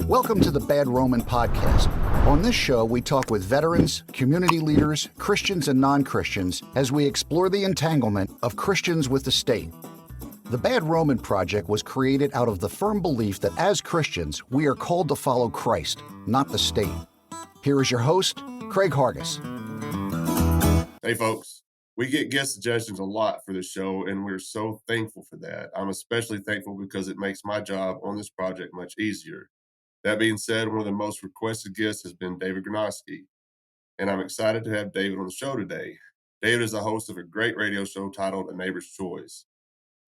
Welcome to the Bad Roman Podcast. On this show, we talk with veterans, community leaders, Christians and non-Christians as we explore the entanglement of Christians with the state. The Bad Roman Project was created out of the firm belief that as Christians, we are called to follow Christ, not the state. Here is your host, Craig Hargis. Hey folks, we get guest suggestions a lot for this show, and we're so thankful for that. I'm especially thankful because it makes my job on this project much easier. That being said, one of the most requested guests has been David Gornoski, and I'm excited to have David on the show today. David is the host of a great radio show titled A Neighbor's Choice.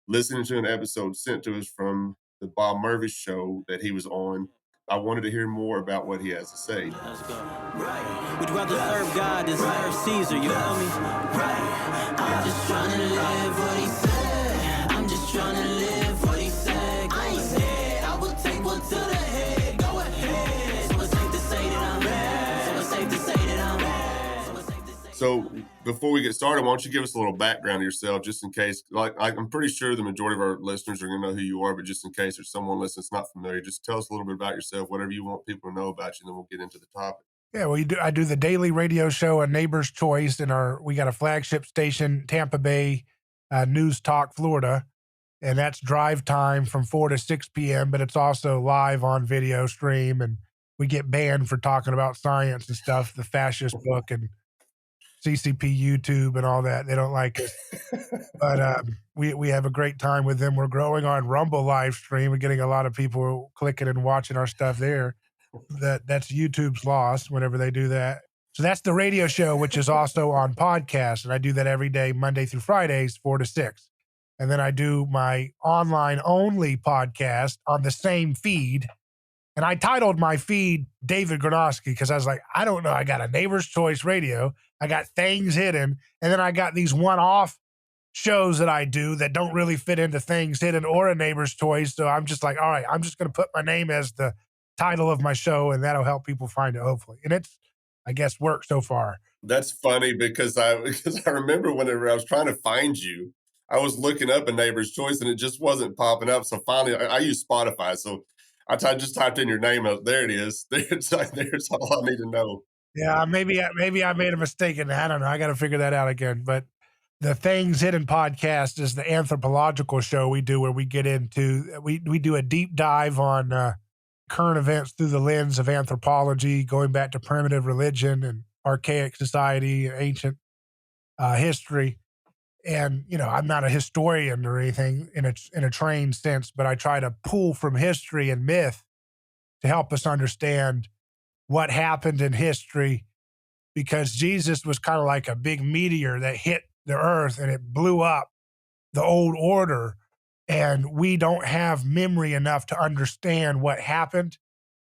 Listening to an episode sent to us from the Bob Murphy show that he was on, I wanted to hear more about what he has to say. Let's go. Right. We'd rather serve God than serve Caesar, you feel me? Right. I'm just trying to live what he said. I'm just trying to live what he said. I ain't scared. I will take one to the head. Go ahead. So it's safe to say that I'm bad. So it's safe to say that I'm bad. So it's safe to say. So before we get started, why don't you give us a little background of yourself, just in case, I'm pretty sure the majority of our listeners are going to know who you are, but just in case there's someone listening that's not familiar, just tell us a little bit about yourself, whatever you want people to know about you, and then we'll get into the topic. Yeah, well, I do the daily radio show, A Neighbor's Choice, and we got a flagship station, Tampa Bay, News Talk, Florida, and that's drive time from 4 to 6 p.m., but it's also live on video stream, and we get banned for talking about science and stuff, the fascist book and CCP YouTube and all that. They don't like it. But we have a great time with them. We're growing on Rumble live stream. We're getting a lot of people clicking and watching our stuff there. That's YouTube's loss whenever they do that. So that's the radio show, which is also on podcast. And I do that every day, Monday through Fridays, 4 to 6. And then I do my online only podcast on the same feed. And I titled my feed David Gornoski because I was like, I don't know. I got A Neighbor's Choice radio. I got Things Hidden. And then I got these one-off shows that I do that don't really fit into Things Hidden or A Neighbor's Choice. So I'm just like, all right, I'm just going to put my name as the title of my show, and that'll help people find it, hopefully. And it's, I guess, worked so far. That's funny because I remember whenever I was trying to find you, I was looking up A Neighbor's Choice and it just wasn't popping up. So finally, I use Spotify. So I just typed in your name. There it is. There's all I need to know. Yeah, maybe I made a mistake in that. I don't know. I got to figure that out again. But the Things Hidden podcast is the anthropological show we do where we get into, we do a deep dive on current events through the lens of anthropology, going back to primitive religion and archaic society and ancient history. And, you know, I'm not a historian or anything in a trained sense, but I try to pull from history and myth to help us understand what happened in history, because Jesus was kind of like a big meteor that hit the earth and it blew up the old order. And we don't have memory enough to understand what happened.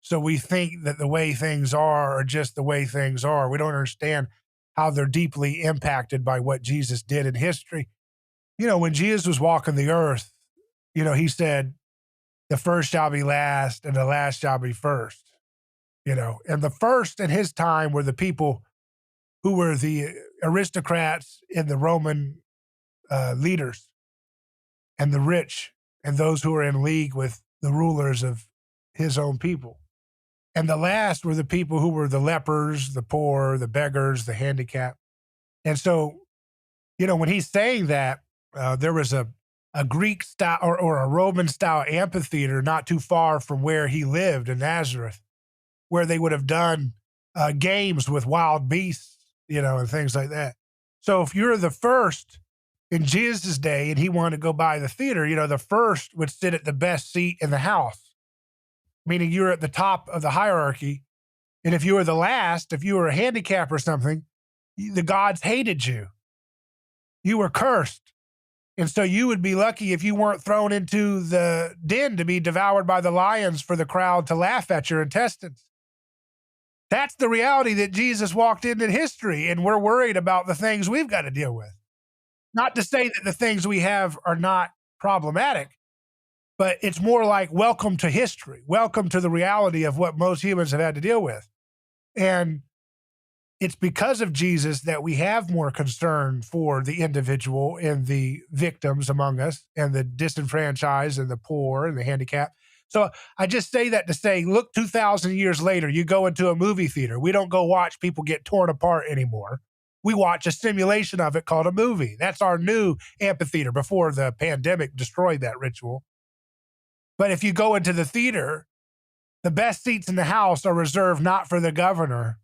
So we think that the way things are just the way things are. We don't understand how they're deeply impacted by what Jesus did in history. You know, when Jesus was walking the earth, you know, he said, the first shall be last and the last shall be first. You know, and the first in his time were the people who were the aristocrats and the Roman leaders, and the rich, and those who were in league with the rulers of his own people. And the last were the people who were the lepers, the poor, the beggars, the handicapped. And so, you know, when he's saying that, there was a Greek style or a Roman style amphitheater not too far from where he lived in Nazareth, where they would have done games with wild beasts, you know, and things like that. So if you're the first in Jesus' day and he wanted to go by the theater, you know, the first would sit at the best seat in the house, meaning you're at the top of the hierarchy. And if you were the last, if you were a handicap or something, the gods hated you. You were cursed. And so you would be lucky if you weren't thrown into the den to be devoured by the lions for the crowd to laugh at your intestines. That's the reality that Jesus walked into history, and we're worried about the things we've got to deal with. Not to say that the things we have are not problematic, but it's more like welcome to history, welcome to the reality of what most humans have had to deal with. And it's because of Jesus that we have more concern for the individual and the victims among us and the disenfranchised and the poor and the handicapped. So I just say that to say, look, 2,000 years later, you go into a movie theater. We don't go watch people get torn apart anymore. We watch a simulation of it called a movie. That's our new amphitheater before the pandemic destroyed that ritual. But if you go into the theater, the best seats in the house are reserved not for the governor,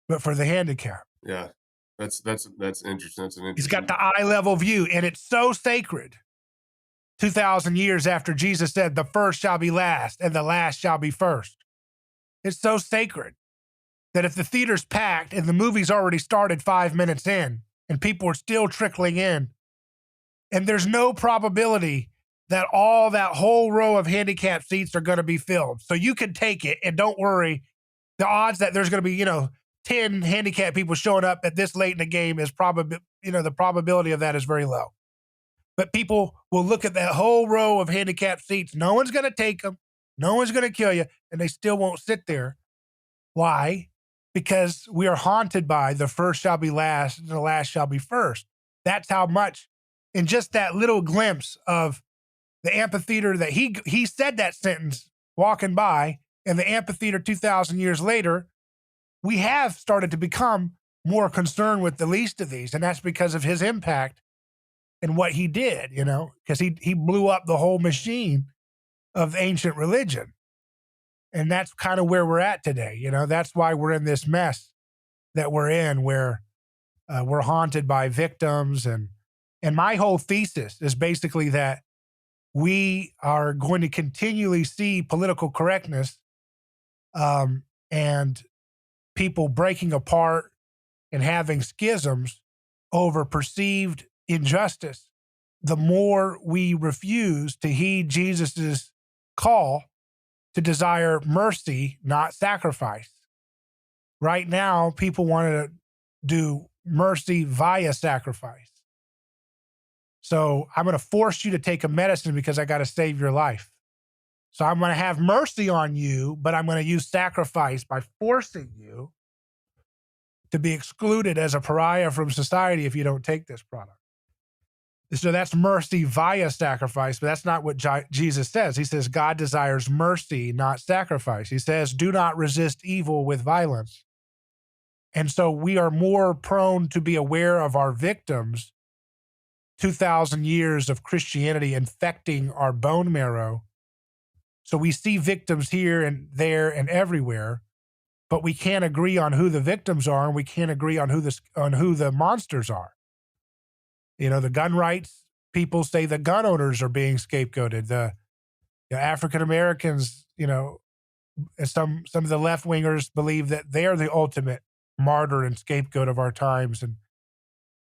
but for the handicapped. Yeah, that's interesting. That's an interesting. He's got the eye level view, and it's so sacred. 2,000 years after Jesus said, the first shall be last and the last shall be first. It's so sacred that if the theater's packed and the movie's already started 5 minutes in and people are still trickling in, and there's no probability that that whole row of handicapped seats are going to be filled. So you can take it and don't worry. The odds that there's going to be, 10 handicapped people showing up at this late in the game is probably, the probability of that is very low. But people will look at that whole row of handicapped seats. No one's going to take them. No one's going to kill you. And they still won't sit there. Why? Because we are haunted by the first shall be last and the last shall be first. That's how much, in just that little glimpse of the amphitheater that he said that sentence walking by, and the amphitheater 2,000 years later, we have started to become more concerned with the least of these. And that's because of his impact and what he did, because he blew up the whole machine of ancient religion. And that's kind of where we're at today. That's why we're in this mess that we're in, where we're haunted by victims. And my whole thesis is basically that we are going to continually see political correctness and people breaking apart and having schisms over perceived injustice, the more we refuse to heed Jesus's call to desire mercy, not sacrifice. Right now, people want to do mercy via sacrifice. So I'm going to force you to take a medicine because I got to save your life. So I'm going to have mercy on you, but I'm going to use sacrifice by forcing you to be excluded as a pariah from society if you don't take this product. So that's mercy via sacrifice, but that's not what Jesus says. He says God desires mercy, not sacrifice. He says, do not resist evil with violence. And so we are more prone to be aware of our victims, 2,000 years of Christianity infecting our bone marrow. So we see victims here and there and everywhere, but we can't agree on who the victims are, and we can't agree on who the monsters are. The gun rights people say the gun owners are being scapegoated. The African Americans, some of the left wingers believe that they are the ultimate martyr and scapegoat of our times, and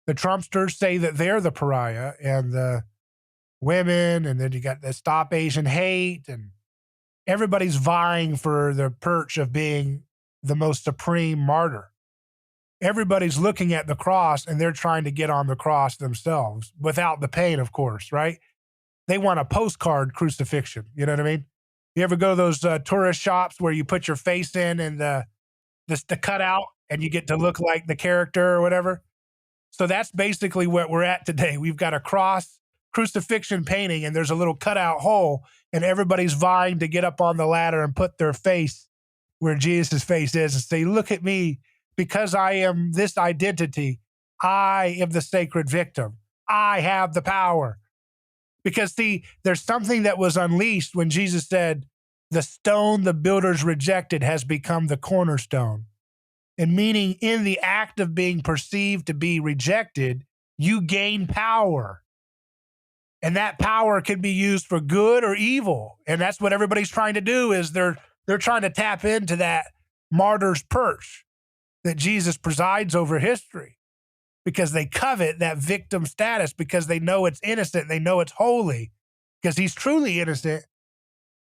the Trumpsters say that they're the pariah, and the women, and then you got the Stop Asian Hate, and everybody's vying for the perch of being the most supreme martyr. Everybody's looking at the cross and they're trying to get on the cross themselves without the pain, of course, right? They want a postcard crucifixion. You know what I mean? You ever go to those tourist shops where you put your face in and the cutout and you get to look like the character or whatever? So that's basically what we're at today. We've got a cross crucifixion painting and there's a little cutout hole and everybody's vying to get up on the ladder and put their face where Jesus' face is and say, look at me. Because I am this identity, I am the sacred victim. I have the power. Because see, there's something that was unleashed when Jesus said, the stone the builders rejected has become the cornerstone. And meaning in the act of being perceived to be rejected, you gain power. And that power can be used for good or evil. And that's what everybody's trying to do is they're trying to tap into that martyr's perch that Jesus presides over history because they covet that victim status because they know it's innocent. They know it's holy because he's truly innocent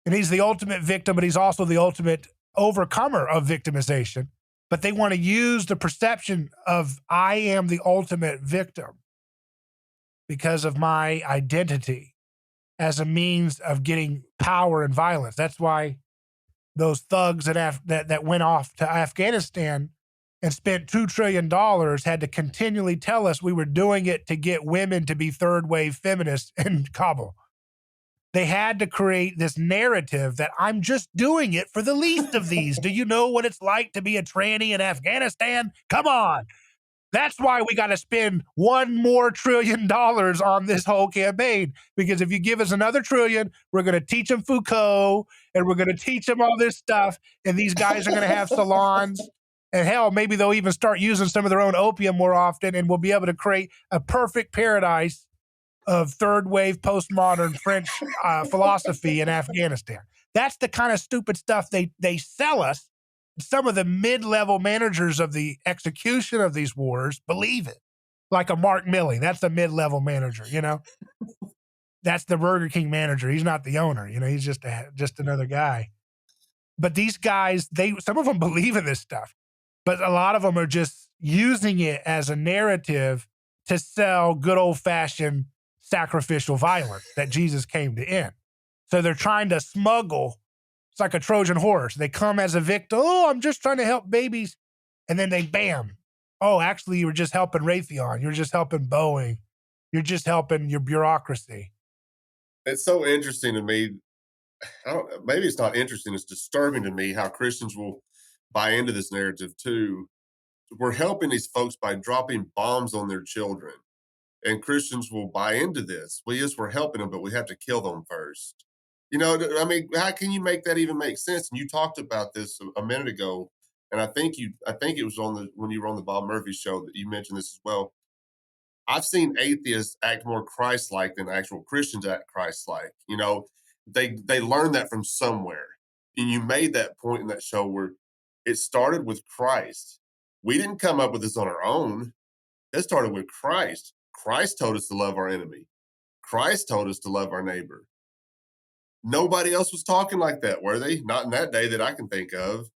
and he's the ultimate victim, but he's also the ultimate overcomer of victimization. But they want to use the perception of I am the ultimate victim because of my identity as a means of getting power and violence. That's why those thugs that went off to Afghanistan and spent $2 trillion had to continually tell us we were doing it to get women to be third wave feminists in Kabul. they had to create this narrative that I'm just doing it for the least of these. Do you know what it's like to be a tranny in Afghanistan? Come on. That's why we got to spend $1 more trillion on this whole campaign. Because if you give us another trillion, we're going to teach them Foucault and we're going to teach them all this stuff. And these guys are going to have salons. And hell, maybe they'll even start using some of their own opium more often, and we'll be able to create a perfect paradise of third wave postmodern French philosophy in Afghanistan. That's the kind of stupid stuff they sell us. Some of the mid-level managers of the execution of these wars believe it. Like a Mark Milley, that's the mid-level manager, you know? That's the Burger King manager. He's not the owner, you know, he's just another guy. But these guys, some of them believe in this stuff, but a lot of them are just using it as a narrative to sell good old-fashioned sacrificial violence that Jesus came to end. So they're trying to smuggle. It's like a Trojan horse. They come as a victim. Oh, I'm just trying to help babies. And then they bam. Oh, actually, you were just helping Raytheon. You're just helping Boeing. You're just helping your bureaucracy. It's so interesting to me. Maybe it's not interesting. It's disturbing to me how Christians will buy into this narrative too. We're helping these folks by dropping bombs on their children. And Christians will buy into this. Well, yes, we're helping them, but we have to kill them first. You know, I mean, how can you make that even make sense? And you talked about this a minute ago, and I think it was when you were on the Bob Murphy show that you mentioned this as well. I've seen atheists act more Christ-like than actual Christians act Christ-like. You know, they learned that from somewhere. And you made that point in that show where it started with Christ. We didn't come up with this on our own. It started with Christ. Christ told us to love our enemy. Christ told us to love our neighbor. Nobody else was talking like that, were they? Not in that day that I can think of.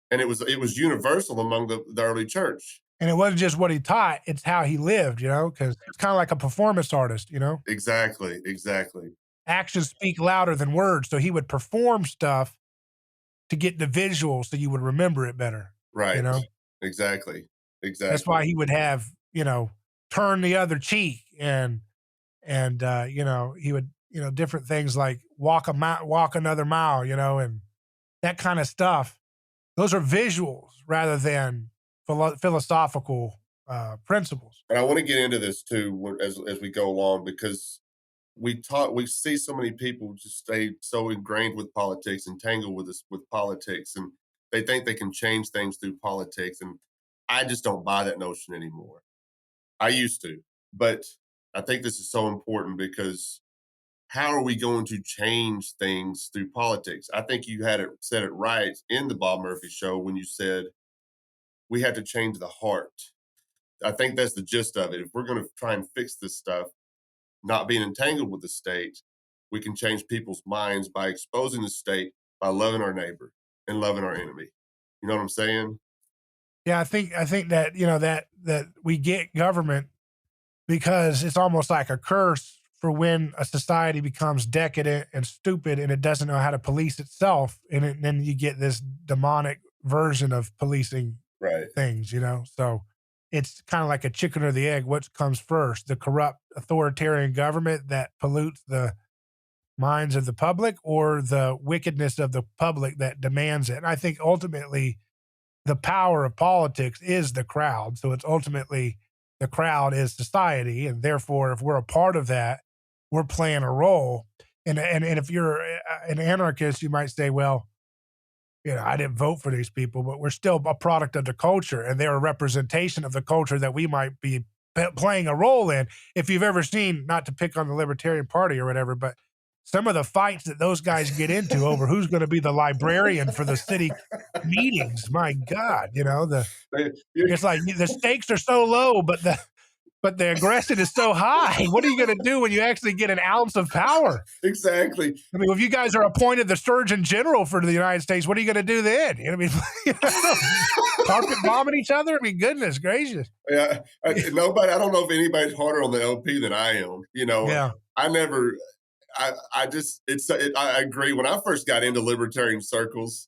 And it was universal among the early church. And it wasn't just what he taught, it's how he lived, you know, because it's kind of like a performance artist, you know? Exactly. Actions speak louder than words. So he would perform stuff to get the visual so you would remember it better. Right. You know? Exactly. That's why he would have, you know, turn the other cheek and you know, he would, you know, different things like walk another mile, you know, and that kind of stuff. Those are visuals rather than philosophical principles. And I want to get into this too as we go along, because we see so many people just stay so ingrained with politics, entangled with politics, and they think they can change things through politics. And I just don't buy that notion anymore. I used to, but I think this is so important because how are we going to change things through politics? I think you said it right in the Bob Murphy show when you said we have to change the heart. I think that's the gist of it. If we're going to try and fix this stuff, not being entangled with the state, we can change people's minds by exposing the state, by loving our neighbor and loving our enemy. You know what I'm saying? Yeah, I think that, you know, that we get government because it's almost like a curse for when a society becomes decadent and stupid and it doesn't know how to police itself. And then you get this demonic version of policing things, you know? So it's kind of like a chicken or the egg. What comes first? The corrupt authoritarian government that pollutes the minds of the public, or the wickedness of the public that demands it? And I think ultimately the power of politics is the crowd. So it's ultimately the crowd is society. And therefore, if we're a part of that, we're playing a role. And if you're an anarchist, you might say, well, you know, I didn't vote for these people, but we're still a product of the culture, and they're a representation of the culture that we might be playing a role in. If you've ever seen, not to pick on the Libertarian Party or whatever, but some of the fights that those guys get into over who's going to be the librarian for the city meetings, my God, you know, it's like the stakes are so low, but the aggression is so high. What are you going to do when you actually get an ounce of power? Exactly. I mean, if you guys are appointed the Surgeon General for the United States, what are you going to do then? You know what I mean? Carpet bombing each other? I mean, goodness gracious. Yeah. I don't know if anybody's harder on the LP than I am. You know, yeah. I agree. When I first got into libertarian circles,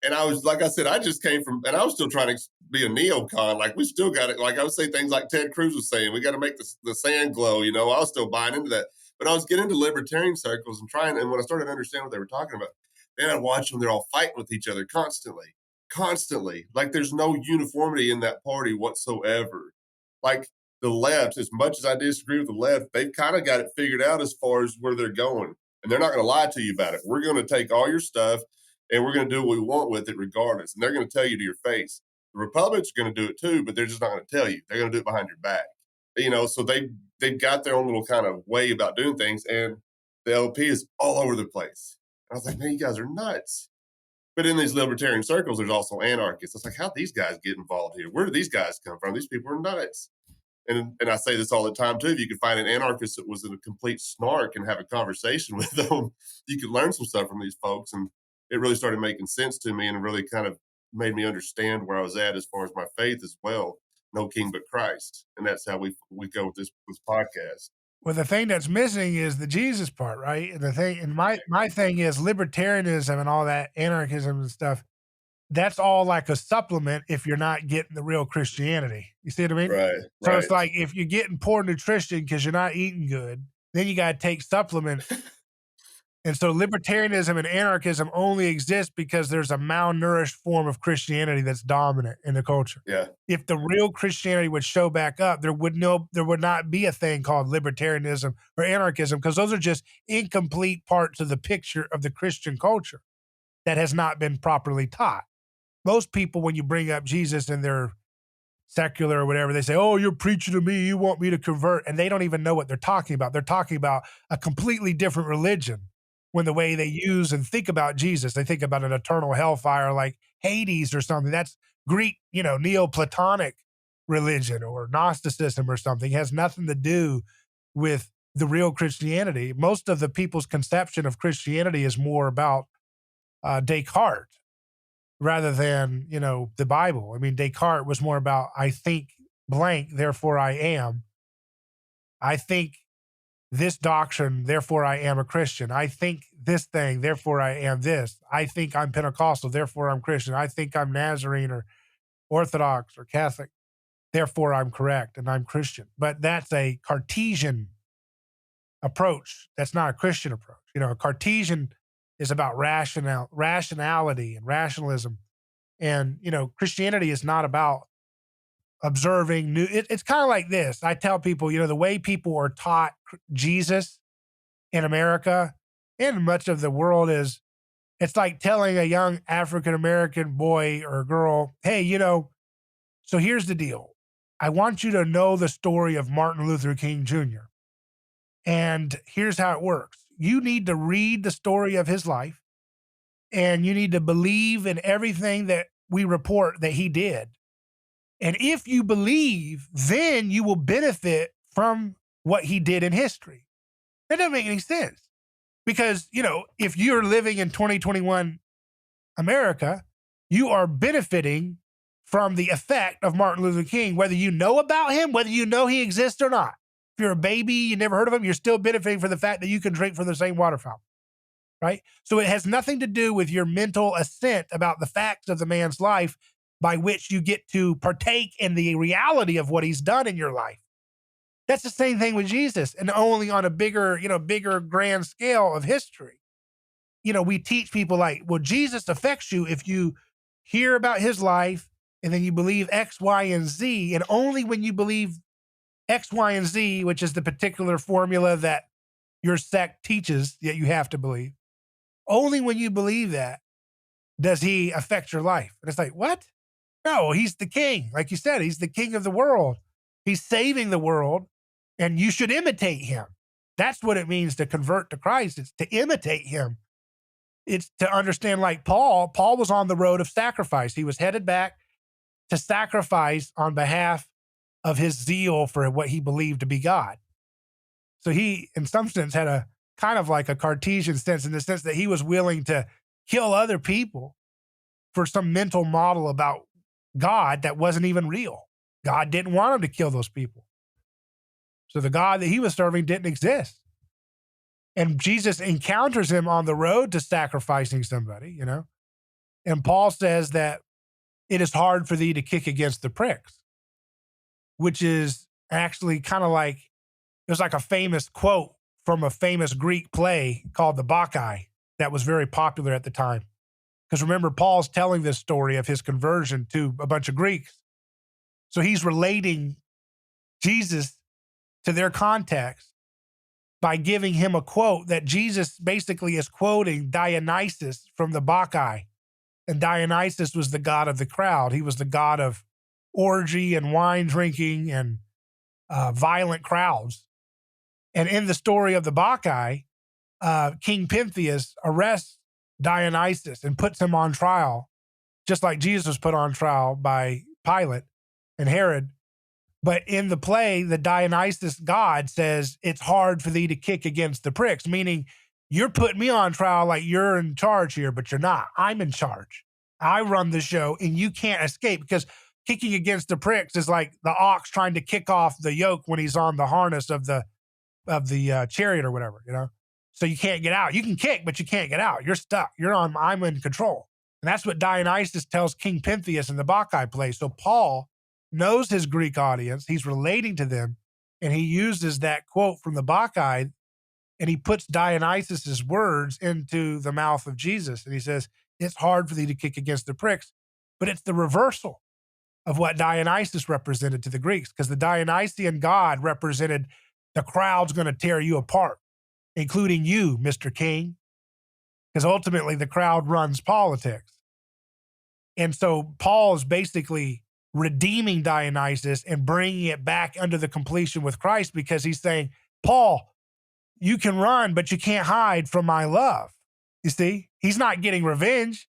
and I was, like I said, I just came from, and I was still trying to be a neocon. Like, we still got it. Like, I would say things like Ted Cruz was saying, we got to make the sand glow, you know. I was still buying into that. But I was getting into libertarian circles and when I started to understand what they were talking about, then I'd watch them, they're all fighting with each other constantly. Like there's no uniformity in that party whatsoever. Like the left, as much as I disagree with the left, they've kind of got it figured out as far as where they're going. And they're not going to lie to you about it. We're going to take all your stuff and we're going to do what we want with it regardless. And they're going to tell you to your face. The Republicans are going to do it too, but they're just not going to tell you. They're going to do it behind your back. So they've got their own little kind of way about doing things. And the LP is all over the place. And I was like, man, you guys are nuts. But in these libertarian circles, there's also anarchists. It's like, how'd these guys get involved here? Where do these guys come from? These people are nuts. And I say this all the time too. If you could find an anarchist that was in a complete snark and have a conversation with them, you could learn some stuff from these folks. And it really started making sense to me and really kind of made me understand where I was at as far as my faith as well. No king but Christ. And that's how we go with this podcast. Well, the thing that's missing is the Jesus part, right? And the thing, and my thing is libertarianism and all that anarchism and stuff. That's all like a supplement if you're not getting the real Christianity. You see what I mean? Right. So it's like if you're getting poor nutrition because you're not eating good, then you got to take supplements. And so libertarianism and anarchism only exist because there's a malnourished form of Christianity that's dominant in the culture. Yeah. If the real Christianity would show back up, there would not be a thing called libertarianism or anarchism because those are just incomplete parts of the picture of the Christian culture that has not been properly taught. Most people, when you bring up Jesus and they're secular or whatever, they say, oh, you're preaching to me, you want me to convert. And they don't even know what they're talking about. They're talking about a completely different religion when the way they use and think about Jesus, they think about an eternal hellfire like Hades or something. That's Greek, Neoplatonic religion or Gnosticism or something. It has nothing to do with the real Christianity. Most of the people's conception of Christianity is more about Descartes rather than, the Bible. I mean, Descartes was more about, I think blank, therefore I am. I think this doctrine, therefore I am a Christian. I think this thing, therefore I am this. I think I'm Pentecostal, therefore I'm Christian. I think I'm Nazarene or Orthodox or Catholic, therefore I'm correct and I'm Christian. But that's a Cartesian approach. That's not a Christian approach. A Cartesian is about rationality and rationalism. And, Christianity is not about observing new. It's kind of like this. I tell people, the way people are taught Jesus in America and much of the world is, it's like telling a young African-American boy or girl, hey, so here's the deal. I want you to know the story of Martin Luther King Jr. And here's how it works. You need to read the story of his life and you need to believe in everything that we report that he did. And if you believe, then you will benefit from what he did in history. That doesn't make any sense because, if you're living in 2021 America, you are benefiting from the effect of Martin Luther King, whether you know about him, whether you know he exists or not. If you're a baby, you never heard of him, you're still benefiting from the fact that you can drink from the same water fountain, right? So it has nothing to do with your mental assent about the facts of the man's life by which you get to partake in the reality of what he's done in your life. That's the same thing with Jesus, and only on a bigger grand scale of history. We teach people like, well, Jesus affects you if you hear about his life and then you believe X, Y, and Z. And only when you believe X, Y, and Z, which is the particular formula that your sect teaches that you have to believe, only when you believe that does he affect your life. And it's like, what? No, he's the king. Like you said, he's the king of the world. He's saving the world, and you should imitate him. That's what it means to convert to Christ. It's to imitate him. It's to understand, like Paul. Paul was on the road of sacrifice. He was headed back to sacrifice on behalf of his zeal for what he believed to be God. So he, in some sense, had a kind of like a Cartesian sense in the sense that he was willing to kill other people for some mental model about God that wasn't even real. God didn't want him to kill those people. So the God that he was serving didn't exist. And Jesus encounters him on the road to sacrificing somebody, And Paul says that it is hard for thee to kick against the pricks, which is actually kind of like, there's like a famous quote from a famous Greek play called the Bacchae that was very popular at the time. Because remember, Paul's telling this story of his conversion to a bunch of Greeks. So he's relating Jesus to their context by giving him a quote that Jesus basically is quoting Dionysus from the Bacchae. And Dionysus was the god of the crowd. He was the god of orgy and wine drinking and violent crowds. And in the story of the Bacchae, King Pentheus arrests Dionysus and puts him on trial, just like Jesus was put on trial by Pilate and Herod. But in the play, the Dionysus god says, it's hard for thee to kick against the pricks, meaning you're putting me on trial like you're in charge here, but you're not. I'm in charge. I run the show and you can't escape, because kicking against the pricks is like the ox trying to kick off the yoke when he's on the harness of the chariot or whatever, you know? So you can't get out. You can kick, but you can't get out. You're stuck. I'm in control. And that's what Dionysus tells King Pentheus in the Bacchae play. So Paul knows his Greek audience. He's relating to them. And he uses that quote from the Bacchae, and he puts Dionysus's words into the mouth of Jesus. And he says, it's hard for thee to kick against the pricks, but it's the reversal of what Dionysus represented to the Greeks, because the Dionysian god represented the crowd's going to tear you apart, including you, Mr. King, because ultimately the crowd runs politics. And so Paul is basically redeeming Dionysus and bringing it back under the completion with Christ, because he's saying, Paul, you can run, but you can't hide from my love. You see, he's not getting revenge.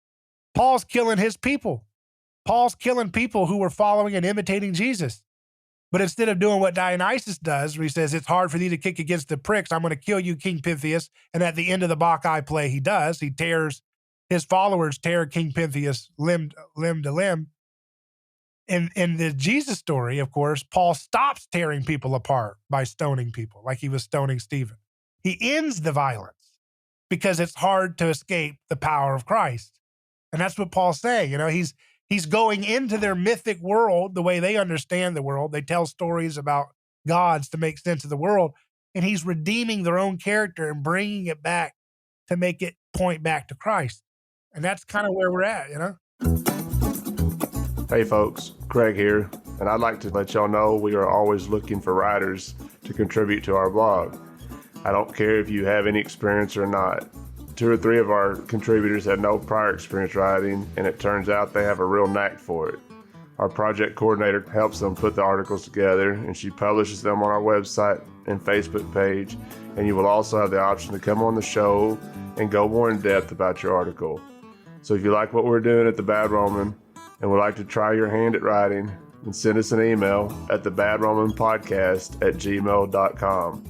Paul's killing his people. Paul's killing people who were following and imitating Jesus. But instead of doing what Dionysus does, where he says, it's hard for thee to kick against the pricks, I'm going to kill you, King Pentheus. And at the end of the Bacchae play, he does. His followers tear King Pentheus limb to limb. In the Jesus story, of course, Paul stops tearing people apart by stoning people like he was stoning Stephen. He ends the violence because it's hard to escape the power of Christ. And that's what Paul's saying. You know, he's going into their mythic world, the way they understand the world. They tell stories about gods to make sense of the world. And he's redeeming their own character and bringing it back to make it point back to Christ. And that's kind of where we're at, you know? Hey folks, Craig here, and I'd like to let y'all know we are always looking for writers to contribute to our blog. I don't care if you have any experience or not. 2 or 3 of our contributors had no prior experience writing, and it turns out they have a real knack for it. Our project coordinator helps them put the articles together, and she publishes them on our website and Facebook page, and you will also have the option to come on the show and go more in depth about your article. So if you like what we're doing at The Bad Roman and would like to try your hand at writing, then send us an email at thebadromanpodcast@gmail.com.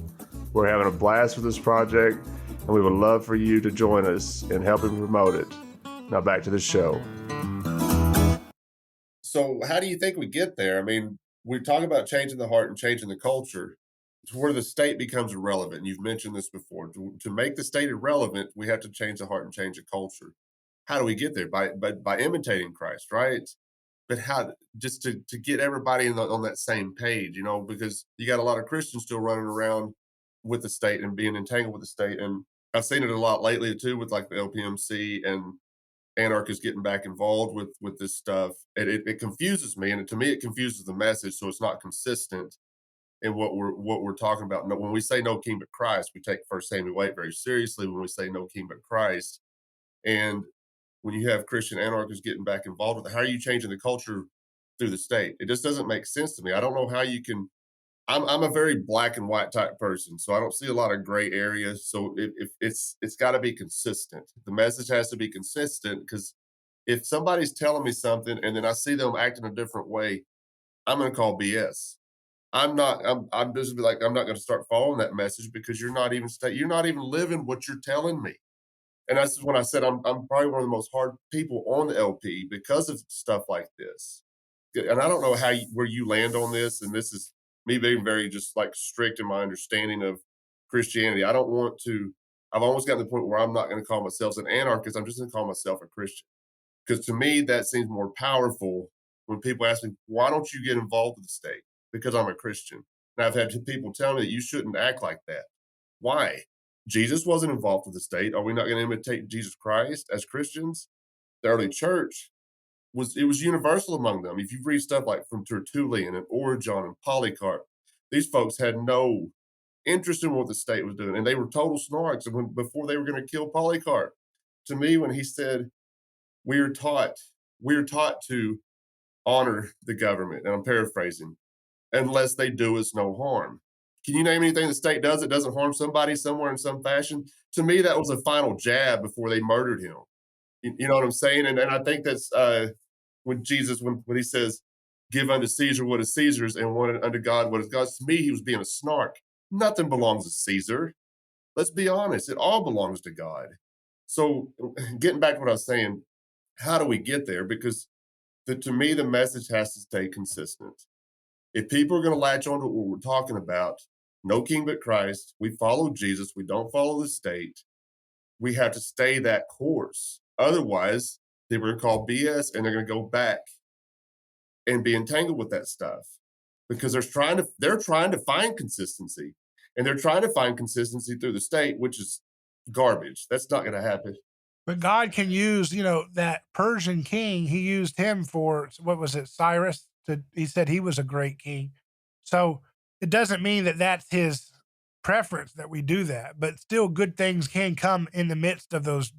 We're having a blast with this project, and we would love for you to join us in helping promote it. Now back to the show. So how do you think we get there? I mean, we talk about changing the heart and changing the culture to where the state becomes irrelevant. You've mentioned this before. To make the state irrelevant, we have to change the heart and change the culture. How do we get there? By imitating Christ, right? But how, just to get everybody on that same page, you know, because you got a lot of Christians still running around with the state and being entangled with the state. And I've seen it a lot lately too, with like the LPMC and anarchists getting back involved with this stuff. And it confuses me. And to me, it confuses the message. So it's not consistent in what we're talking about. When we say no king but Christ, we take 1 Samuel 8 very seriously when we say no king but Christ. And when you have Christian anarchists getting back involved with it, how are you changing the culture through the state? It just doesn't make sense to me. I don't know how you can. I'm a very black and white type person, so I don't see a lot of gray areas. So if it's got to be consistent. The message has to be consistent, because if somebody's telling me something and then I see them acting a different way, I'm going to call BS. I'm just gonna be like, I'm not going to start following that message, because you're not even living what you're telling me. And that's when I said I'm probably one of the most hard people on the LP because of stuff like this. And I don't know where you land on this. And this is me being very just like strict in my understanding of Christianity. I've almost gotten to the point where I'm not going to call myself an anarchist. I'm just going to call myself a Christian. Because to me, that seems more powerful when people ask me, why don't you get involved with the state? Because I'm a Christian. And I've had people tell me that you shouldn't act like that. Why? Jesus wasn't involved with the state. Are we not going to imitate Jesus Christ as Christians? The early church was universal among them. If you read stuff like from Tertullian and Origen and Polycarp, these folks had no interest in what the state was doing, and they were total snarks before they were going to kill Polycarp. To me, when he said, we are taught to honor the government," and I'm paraphrasing, "unless they do us no harm." Can you name anything the state does that doesn't harm somebody somewhere in some fashion? To me, that was a final jab before they murdered him. You know what I'm saying? And I think that's when Jesus, when he says, "Give unto Caesar what is Caesar's, and what unto God what is God's." To me, he was being a snark. Nothing belongs to Caesar. Let's be honest; it all belongs to God. So, getting back to what I was saying, how do we get there? Because to me, the message has to stay consistent. If people are going to latch on to what we're talking about, no king but Christ, we follow Jesus, we don't follow the state, we have to stay that course. Otherwise, they were going to call BS, and they're going to go back and be entangled with that stuff because they're trying to find consistency, and they're trying to find consistency through the state, which is garbage. That's not going to happen. But God can use, that Persian king, he used him for, what was it, Cyrus? He said he was a great king. So it doesn't mean that that's his preference that we do that, but still good things can come in the midst of those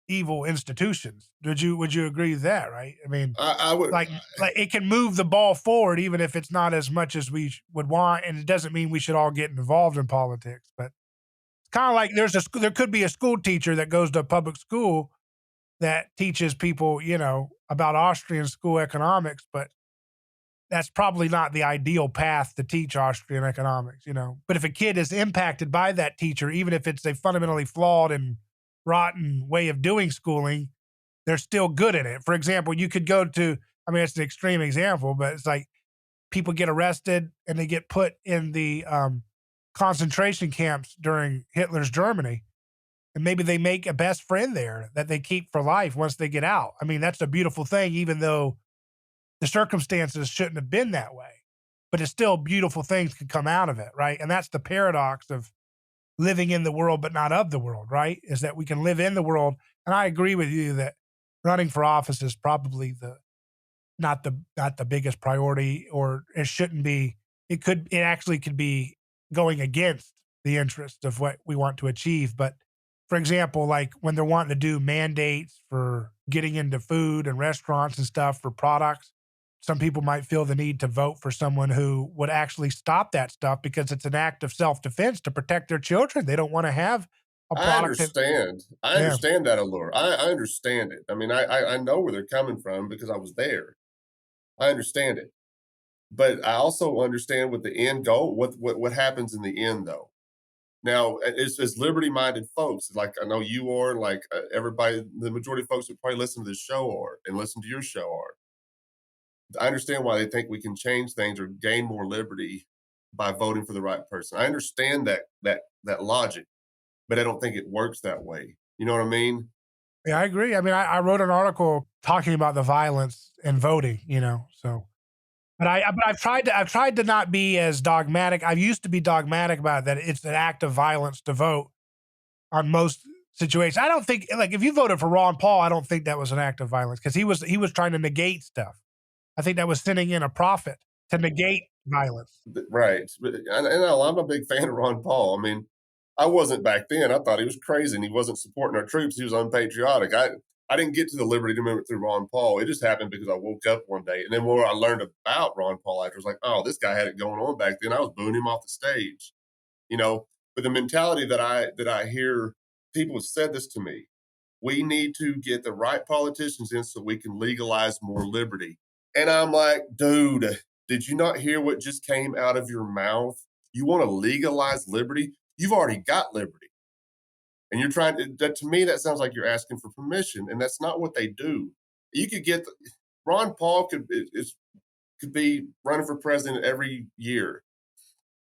evil institutions. Would you agree with that, right? I mean, I would like it can move the ball forward, even if it's not as much as we would want. And it doesn't mean we should all get involved in politics, but it's kind of like there could be a school teacher that goes to a public school that teaches people, about Austrian school economics, but that's probably not the ideal path to teach Austrian economics, But if a kid is impacted by that teacher, even if it's a fundamentally flawed and rotten way of doing schooling, they're still good at it. For example, you could go to, it's an extreme example, but it's like people get arrested and they get put in the concentration camps during Hitler's Germany. And maybe they make a best friend there that they keep for life once they get out. That's a beautiful thing, even though the circumstances shouldn't have been that way. But it's still beautiful things can come out of it, right? And that's the paradox of living in the world but not of the world, right? Is that we can live in the world. And I agree with you that running for office is probably not the biggest priority, or it shouldn't be. It actually could be going against the interest of what we want to achieve. But for example, like when they're wanting to do mandates for getting into food and restaurants and stuff for products, some people might feel the need to vote for someone who would actually stop that stuff because it's an act of self-defense to protect their children. They don't want to have a product. I understand that allure. I understand it. I know where they're coming from because I was there. I understand it. But I also understand what the end goal, what happens in the end, though. Now, as liberty-minded folks, like I know you are, like everybody, the majority of folks that probably listen to this show are and listen to your show are. I understand why they think we can change things or gain more liberty by voting for the right person. I understand that logic, but I don't think it works that way. You know what I mean? Yeah, I agree. I wrote an article talking about the violence in voting, so. But I've tried to not be as dogmatic. I used to be dogmatic about it, that it's an act of violence to vote on most situations. I don't think, like, if you voted for Ron Paul, I don't think that was an act of violence because he was trying to negate stuff. I think that was sending in a prophet to negate violence. Right. And I'm a big fan of Ron Paul. I wasn't back then. I thought he was crazy and he wasn't supporting our troops. He was unpatriotic. I didn't get to the Liberty Amendment through Ron Paul. It just happened because I woke up one day. And then when I learned about Ron Paul after, I was like, oh, this guy had it going on back then. I was booing him off the stage. But the mentality that I hear, people have said this to me, we need to get the right politicians in so we can legalize more liberty. And I'm like, dude, did you not hear what just came out of your mouth? You want to legalize liberty? You've already got liberty. And you're trying to me, that sounds like you're asking for permission. And that's not what they do. You could get, Ron Paul could be running for president every year,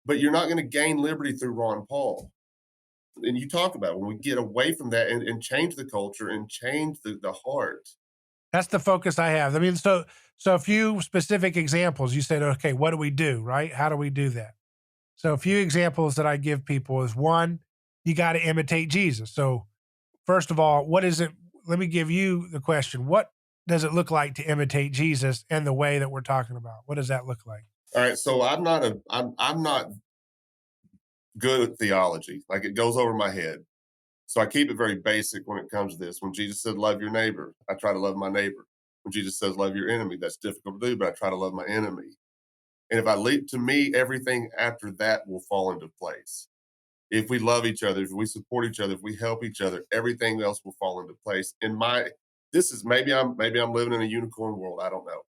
but you're not going to gain liberty through Ron Paul. And you talk about when we get away from that and change the culture and change the heart. That's the focus I have. So a few specific examples. You said, okay, what do we do, right? How do we do that? So a few examples that I give people is, one, you got to imitate Jesus. So first of all, what is it? Let me give you the question. What does it look like to imitate Jesus in the way that we're talking about? What does that look like? All right. So I'm not good at theology. Like, it goes over my head. So I keep it very basic when it comes to this. When Jesus said, love your neighbor, I try to love my neighbor. When Jesus says, love your enemy, that's difficult to do, but I try to love my enemy. And if I leave, to me, everything after that will fall into place. If we love each other, if we support each other, if we help each other, everything else will fall into place. This is maybe I'm living in a unicorn world. I don't know.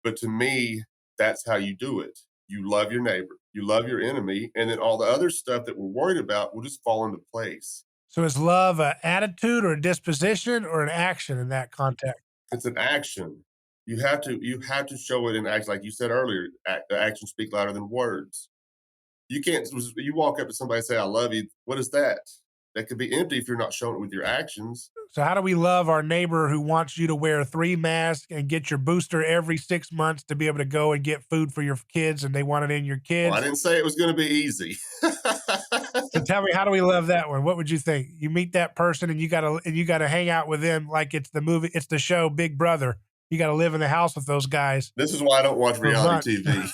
But to me, that's how you do it. You love your neighbor, you love your enemy, and then all the other stuff that we're worried about will just fall into place. So is love an attitude or a disposition or an action in that context? It's an action. You have to show it in action. Like you said earlier, the actions speak louder than words. You can't, you walk up to somebody and say, I love you. What is that? That could be empty if you're not showing it with your actions. So how do we love our neighbor who wants you to wear 3 masks and get your booster every 6 months to be able to go and get food for your kids, and they want it in your kids? Well, I didn't say it was going to be easy. So tell me, how do we love that one? What would you think? You meet that person and you gotta hang out with them like it's the show Big Brother. You gotta live in the house with those guys. This is why I don't watch reality TV.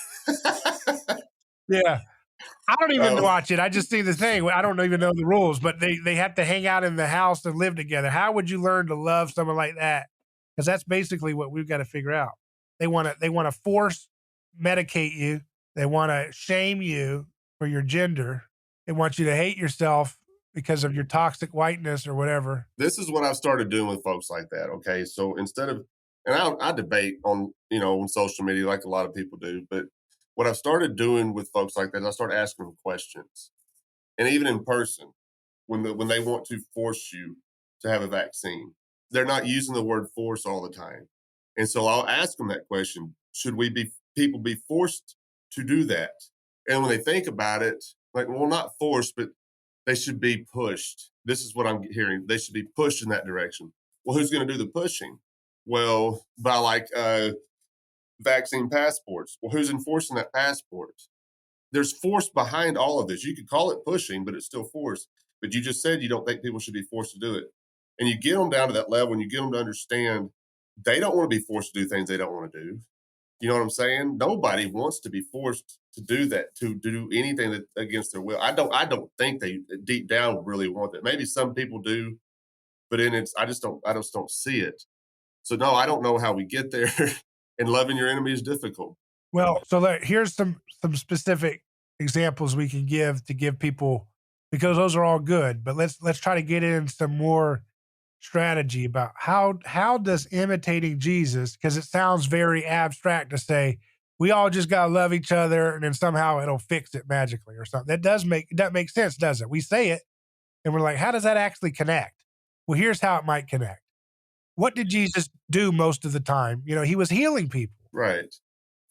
Yeah. I don't even watch it. I just see the thing. I don't even know the rules, but they have to hang out in the house and live together. How would you learn to love someone like that? Because that's basically what we've got to figure out. They want to force medicate you. They want to shame you for your gender. They want you to hate yourself because of your toxic whiteness or whatever. This is what I've started doing with folks like that. Okay. So instead of, and I debate on social media like a lot of people do, but what I've started doing with folks like that is I start asking them questions. And even in person, when they want to force you to have a vaccine, they're not using the word force all the time. And so I'll ask them that question. Should people be forced to do that? And when they think about it, like, well, not forced, but they should be pushed. This is what I'm hearing. They should be pushed in that direction. Well, who's going to do the pushing? Well, by vaccine passports. Well, who's enforcing that passport? There's force behind all of this. You could call it pushing, but it's still force. But you just said you don't think people should be forced to do it. And you get them down to that level and you get them to understand they don't want to be forced to do things they don't want to do. You know what I'm saying? Nobody wants to be forced to do that, to do anything that against their will. I don't think they deep down really want that. Maybe some people do, but I just don't see it. So no, I don't know how we get there. And loving your enemy is difficult. Well, so here's some specific examples we can give to give people, because those are all good, but let's try to get in some more strategy about how does imitating Jesus, because it sounds very abstract to say we all just got to love each other and then somehow it'll fix it magically or something. That makes sense, doesn't it? We say it and we're like, how does that actually connect? Well, here's how it might connect. What did Jesus do most of the time? He was healing people. Right.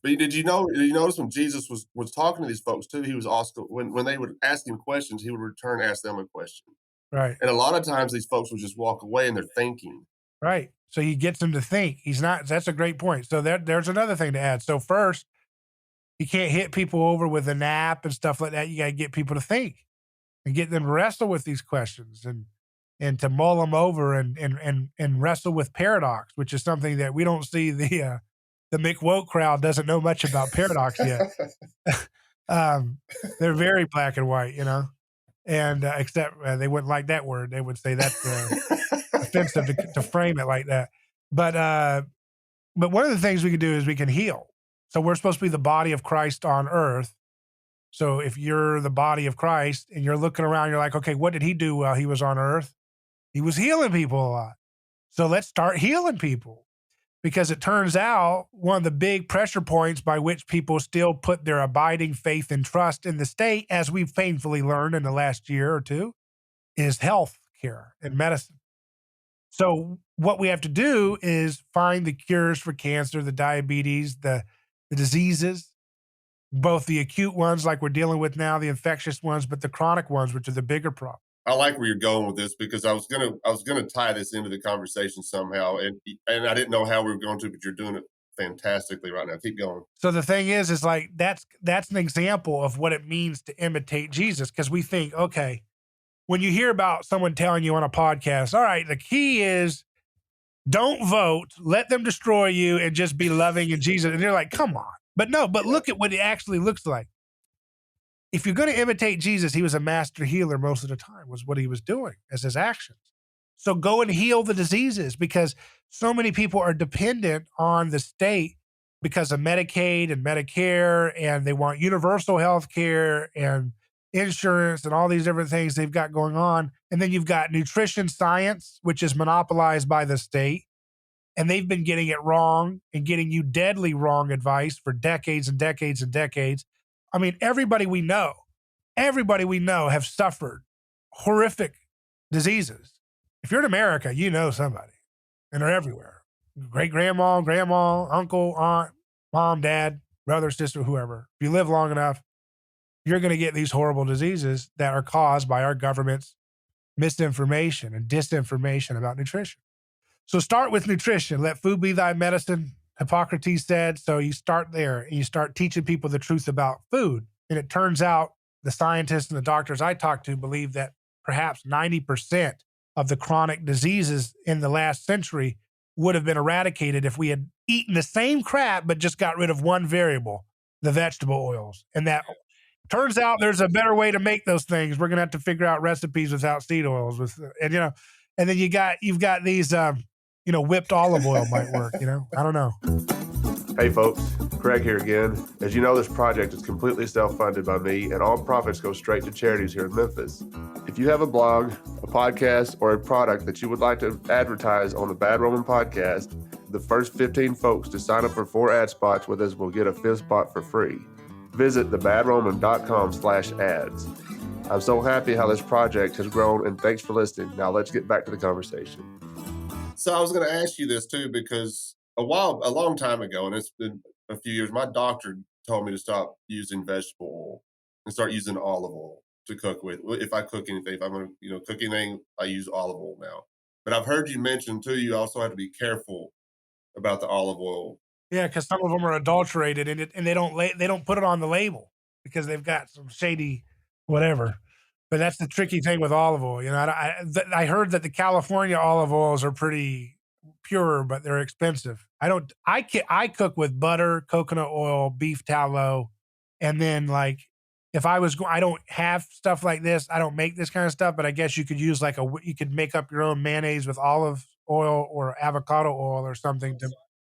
But did you notice when Jesus was talking to these folks too, he was also, when they would ask him questions, he would return ask them a question. Right. And a lot of times these folks would just walk away and they're thinking. Right. So he gets them to think. That's a great point. So there's another thing to add. So first, you can't hit people over with a nap and stuff like that. You got to get people to think and get them to wrestle with these questions and to mull them over and wrestle with paradox, which is something that we don't see. The Mick Woke crowd doesn't know much about paradox yet. They're very black and white, and except they wouldn't like that word. They would say that's offensive to frame it like that. But one of the things we can do is we can heal. So we're supposed to be the body of Christ on earth. So if you're the body of Christ and you're looking around, you're like, okay, what did he do while he was on earth? He was healing people a lot. So let's start healing people, because it turns out one of the big pressure points by which people still put their abiding faith and trust in the state, as we've painfully learned in the last year or two, is health care and medicine. So what we have to do is find the cures for cancer, the diabetes, the diseases, both the acute ones like we're dealing with now, the infectious ones, but the chronic ones, which are the bigger problem. I like where you're going with this, because I was gonna tie this into the conversation somehow, and I didn't know how we were going to, but you're doing it fantastically right now. Keep going. So the thing is like that's an example of what it means to imitate Jesus, because we think, okay, when you hear about someone telling you on a podcast, all right, the key is don't vote, let them destroy you, and just be loving in Jesus. And you're like, come on. But no, but look at what it actually looks like. If you're going to imitate Jesus, he was a master healer most of the time, was what he was doing as his actions. So go and heal the diseases, because so many people are dependent on the state because of Medicaid and Medicare, and they want universal health care and insurance and all these different things they've got going on. And then you've got nutrition science, which is monopolized by the state. And they've been getting it wrong and getting you deadly wrong advice for decades and decades and decades. I mean, everybody we know have suffered horrific diseases. If you're in America, you know somebody, and they're everywhere. Great grandma, uncle, aunt, mom, dad, brother, sister, whoever. If you live long enough, you're going to get these horrible diseases that are caused by our government's misinformation and disinformation about nutrition. So start with nutrition. Let food be thy medicine, Hippocrates said. So you start there and you start teaching people the truth about food. And it turns out the scientists and the doctors I talked to believe that perhaps 90% of the chronic diseases in the last century would have been eradicated if we had eaten the same crap, but just got rid of one variable, the vegetable oils. And that turns out there's a better way to make those things. We're going to have to figure out recipes without seed oils and then you've got these, whipped olive oil might work, I don't know. Hey folks, Craig here again. As you know, this project is completely self-funded by me, and all profits go straight to charities here in Memphis. If you have a blog, a podcast, or a product that you would like to advertise on the Bad Roman podcast, the first 15 folks to sign up for 4 ad spots with us will get a 5th spot for free. Visit thebadroman.com/ads. I'm so happy how this project has grown, and thanks for listening. Now let's get back to the conversation. So I was going to ask you this too, because a long time ago, and it's been a few years, my doctor told me to stop using vegetable oil and start using olive oil to cook with. If I cook anything, if I'm going to cook anything, I use olive oil now. But I've heard you mention too, you also have to be careful about the olive oil. Yeah, because some of them are adulterated and they don't put it on the label because they've got some shady whatever. But that's the tricky thing with olive oil. I heard that the California olive oils are pretty pure, but they're expensive. I cook with butter, coconut oil, beef tallow, and then if I don't have stuff like this, I don't make this kind of stuff, but I guess you could use you could make up your own mayonnaise with olive oil or avocado oil or something.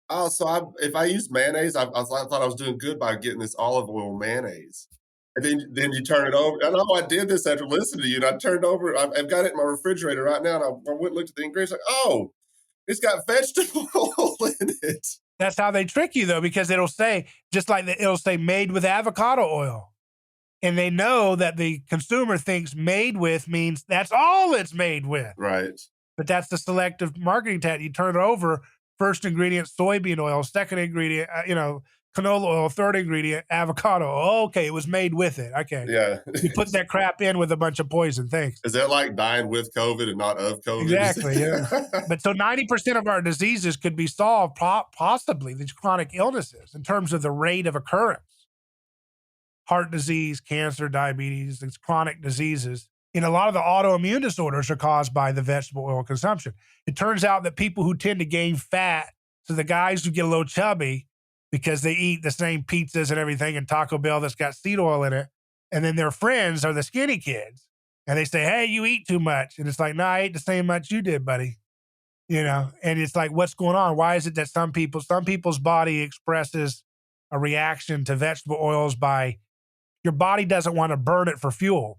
If I use mayonnaise, I thought I was doing good by getting this olive oil mayonnaise. And then you turn it over. I know I did this after listening to you, and I turned over. I've got it in my refrigerator right now, and I went and looked at the ingredients. It's got vegetable oil in it. That's how they trick you, though, because it'll say it'll say made with avocado oil, and they know that the consumer thinks made with means that's all it's made with. Right. But that's the selective marketing tactic. You turn it over. First ingredient, soybean oil. Second ingredient, canola oil. Third ingredient, avocado. Okay, it was made with it. Okay. Yeah. You put that crap in with a bunch of poison. Thanks. Is that like dying with COVID and not of COVID? Exactly, yeah. But so 90% of our diseases could be solved, possibly, these chronic illnesses, in terms of the rate of occurrence. Heart disease, cancer, diabetes, these chronic diseases. And a lot of the autoimmune disorders are caused by the vegetable oil consumption. It turns out that people who tend to gain fat, so the guys who get a little chubby because they eat the same pizzas and everything and Taco Bell that's got seed oil in it, and then their friends are the skinny kids. And they say, hey, you eat too much. And it's like, no, I ate the same much you did, buddy. And it's like, what's going on? Why is it that some people's body expresses a reaction to vegetable oils by your body doesn't want to burn it for fuel?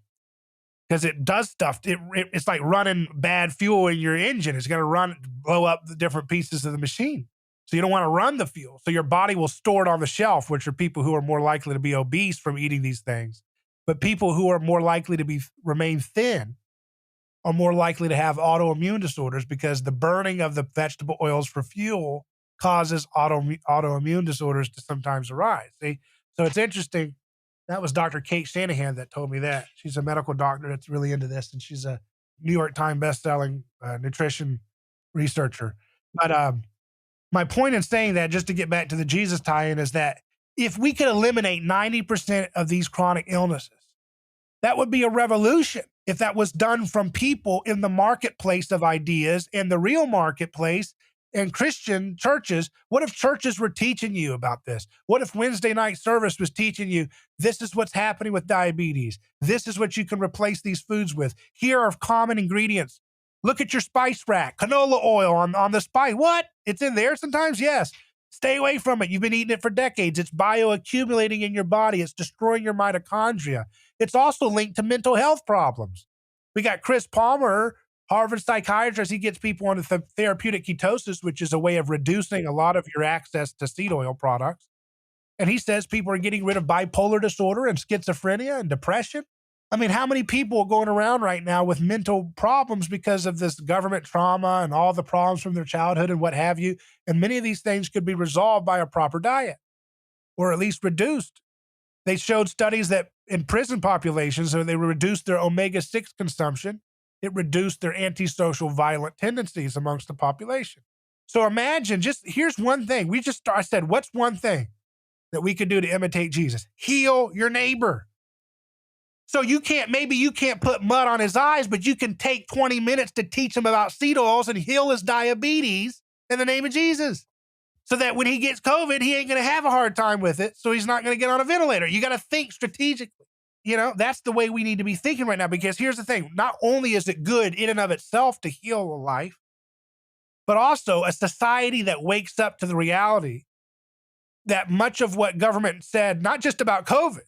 Because it does stuff. It's like running bad fuel in your engine. It's going to blow up the different pieces of the machine. So you don't want to run the fuel. So your body will store it on the shelf, which are people who are more likely to be obese from eating these things. But people who are more likely to remain thin are more likely to have autoimmune disorders because the burning of the vegetable oils for fuel causes autoimmune disorders to sometimes arise. See? So it's interesting. That was Dr. Kate Shanahan that told me that. She's a medical doctor that's really into this, and she's a New York Times bestselling nutrition researcher. But my point in saying that, just to get back to the Jesus tie-in, is that if we could eliminate 90% of these chronic illnesses, that would be a revolution if that was done from people in the marketplace of ideas and the real marketplace and Christian churches. What if churches were teaching you about this? What if Wednesday night service was teaching you, this is what's happening with diabetes. This is what you can replace these foods with. Here are common ingredients. Look at your spice rack, canola oil on the spice. What? It's in there sometimes? Yes. Stay away from it. You've been eating it for decades. It's bioaccumulating in your body. It's destroying your mitochondria. It's also linked to mental health problems. We got Chris Palmer, Harvard psychiatrist. He gets people on therapeutic ketosis, which is a way of reducing a lot of your access to seed oil products. And he says people are getting rid of bipolar disorder and schizophrenia and depression. I mean, how many people are going around right now with mental problems because of this government trauma and all the problems from their childhood and what have you? And many of these things could be resolved by a proper diet, or at least reduced. They showed studies that in prison populations, so they reduced their omega-6 consumption. It reduced their antisocial violent tendencies amongst the population. So imagine, here's one thing. I said, what's one thing that we could do to imitate Jesus? Heal your neighbor. So maybe you can't put mud on his eyes, but you can take 20 minutes to teach him about seed oils and heal his diabetes in the name of Jesus. So that when he gets COVID, he ain't going to have a hard time with it. So he's not going to get on a ventilator. You got to think strategically. That's the way we need to be thinking right now, because here's the thing. Not only is it good in and of itself to heal a life, but also a society that wakes up to the reality that much of what government said, not just about COVID,